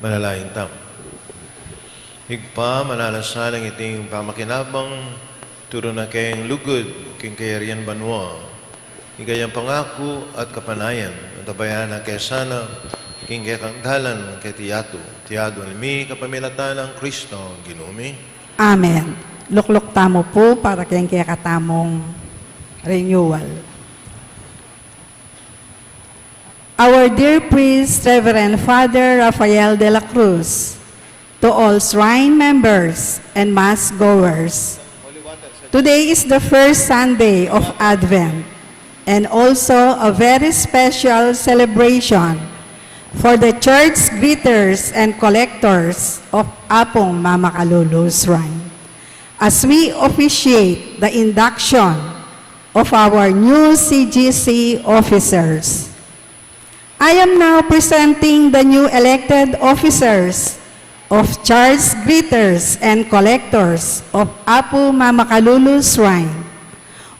Manalangin tam. Higpa, manalasalang iting pamakinabang, turo na kayong lugod, king kayarian banwa, higayang pangako at kapanayan, at abayan na kay sana, king kayakangdalan, kay tiyado almi, kapamilatan ng Kristo, ginumi. Amen. Lukluk tamo po para kayong katamong renewal. Our dear priest, Reverend Father Rafael de la Cruz, to all shrine members and mass goers, today is the first Sunday of Advent and also a very special celebration for the church greeters and collectors of Apong Mama Kalulu Shrine. As we officiate the induction of our new CGC officers, I am now presenting the new elected officers of church greeters and collectors of Apo Mama Kalulu Shrine,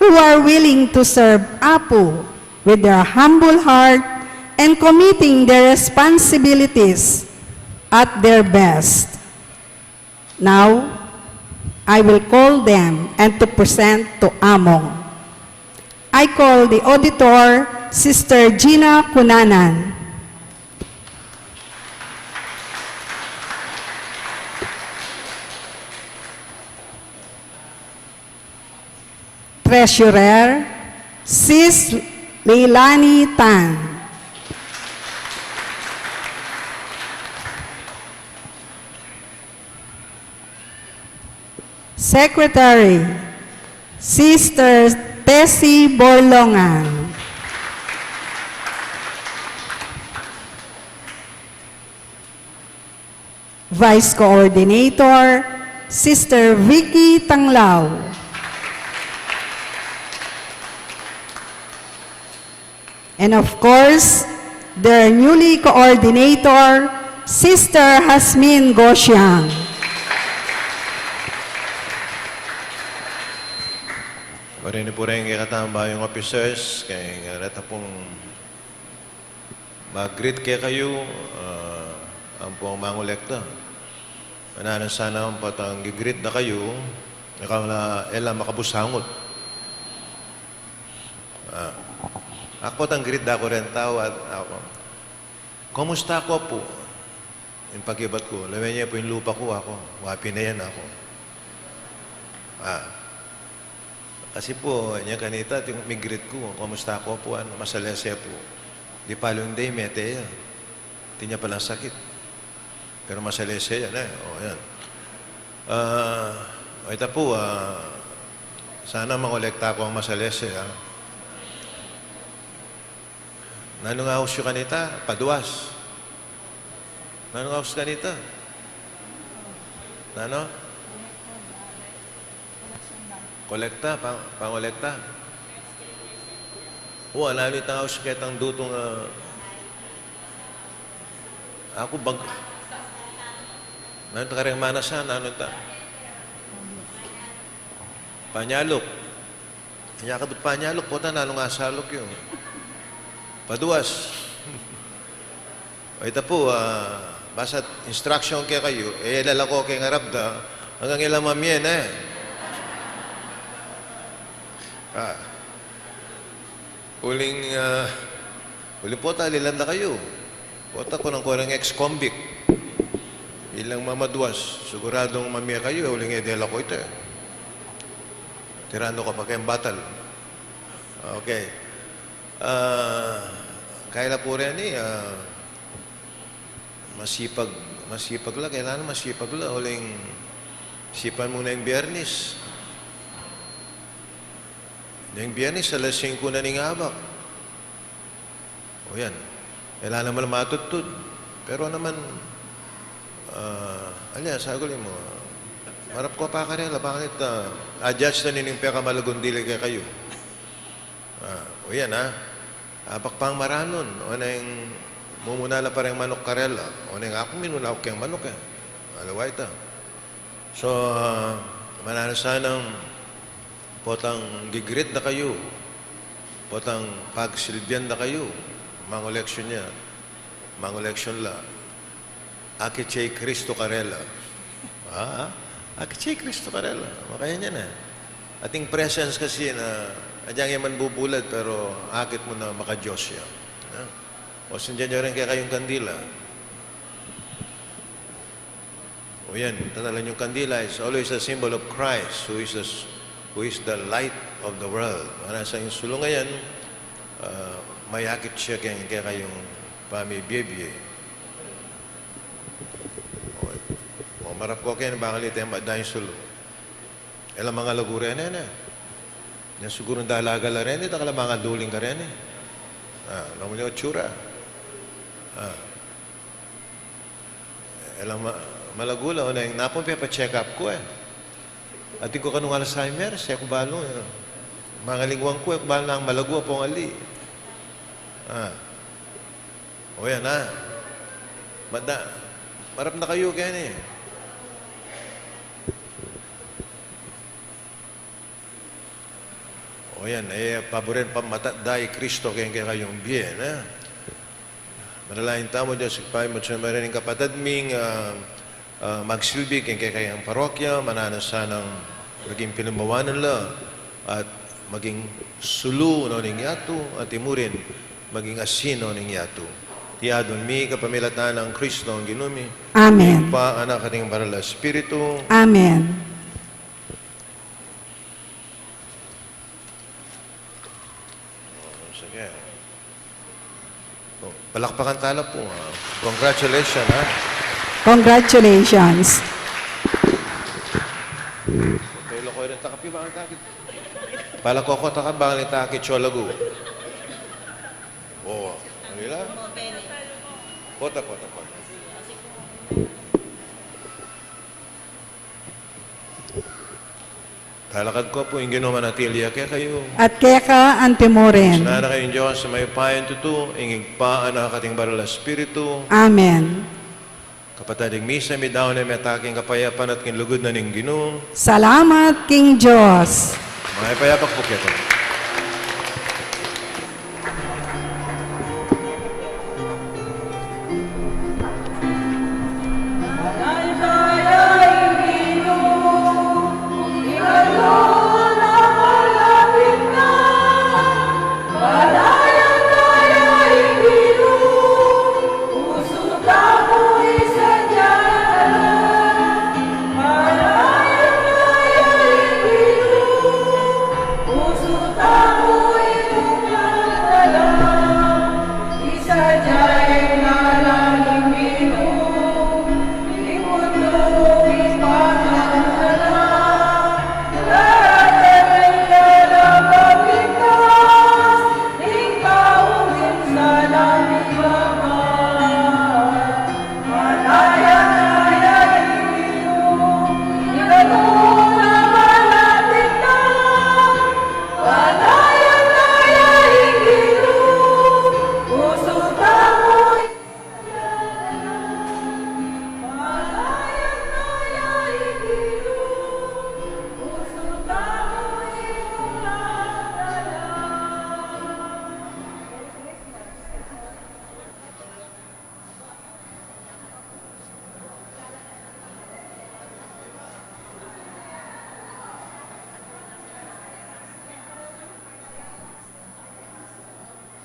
who are willing to serve Apo with their humble heart and committing their responsibilities at their best. Now, I will call them and to present to Among. I call the auditor, Sister Gina Cunanan. Treasurer, Sis Leilani Tan. Secretary, Sister Tessie Borlongan. Vice Coordinator, Sister Vicky Tanglao. And of course, their newly coordinator, Sister Hasmin Goshiang. Marini po rin katamba yung officers, kaya reta pong mag-greet kayo, ang pong mangolekta. Mananan sana ang patang gigreet na kayo, ikaw na elang makabusangot. Ako tang greet na ako rin tawad ako. Kumusta ako po? Yung pag-ibat ko, lamin niya po yung lupa ko ako. Wapi na yan ako. Kasi po, niya kanita, yung migrit ko, kumusta ako po, masalese po. Di pa yung day, mete yan. Di niya palang sakit. Pero masalese yan eh. O, yan. Ito po, sana mangolekta ko ang masalese. Nanong ahos yung kanita? Paduas. Nanong ahos kanita? Nano? Kolekta, pangolekta. Wala nito ang ahos kitang dutong ako bag... Nanong kareng manasan, nanong ta? Panyalok. Kanya ka doon panyalok, puta nanong asalok yun. Paduas. O ito po, basta instruction kayo, lalako kayo nga rabda, hanggang ilang mamien Uling po talilanda kayo. Pota ko ng kurang ex-convict. Ilang mamaduas, siguradong mamia kayo, uling edela ko ito. Tirano ka pa kayong batal. Okay. Kaya po rin masipag lang. Kailangan masipag lang. Uling sipan muna yung Biyernes. Yung Biyernes, alas 5 na ning habak. O yan. Kailangan naman matutod. Pero naman, sagulin mo, marap ko pa ka rin, bakit adjust na nining peka malagundili kayo. O yan ha. Apak pang maranon. O na yung mumunala pa rin manok karela. O na yung ako minulaw kayang manok eh. Alaway ito. So, mananasanang potang gigrit na kayo. Potang pagsilbian na kayo. Mga eleksyon niya. Mga eleksyon la. Akichay Cristo Karela. Akichay Cristo Karela. Makaya niya na. Ating presence kasi na adyang yaman bubulad pero akit mo na maka-Diyos siya. O sindihan niyo rin kaya kayong kandila. O yan, tatalan yung kandila is always a symbol of Christ who is the light of the world. Nasa yung sulong ngayon, may akit siya kaya kayong pamibiyebye. O marap ko kayo na bakal ito yung dahil sulong. Elang mga lagura yan eh. Yan siguro dalaga la rin, ito kala mga duling ka rin eh. Namuli o tsura. Elang malagula, o na yung napon pa-check up ko eh. At ko kanong Alzheimer, siya ko balo eh. Mga lingwang ko, balo na ang malagua pong ali. O yan marap na kayo kaya eh. O yan, paborin pamatay Kristo kaya kayong bien, Manalain tamo Diyos, ikpay mo siya marining kapatid ming magsilbi kaya kayang parokya, mananasan ng maging pinamawanan la at maging sulu no ning yato at imurin maging asin no ning yato. Tiyadon mi kapamilatan ng Kristo ang ginumi. Amen. Pa anak kating baral na Espiritu. Amen. Sige. Palakpakan tala po. Congratulations, ha? Congratulations. Kailan ko rin takapi ba ang takit? Pala ko ako takabang ni takit cholagu. Oo. Ano nila? Pota. Talakad ko po yung ginawa natilya kaya kayo. At keka antemoren. Sinara kayong Diyos sa may payan tuto, ingig pa ang nakating baral na Espiritu. Amen. Kapatadig misa, may daon na may ataking kapayapan at kinlugod na ning Ginoo. Salamat, King Diyos. May payapak po kaya.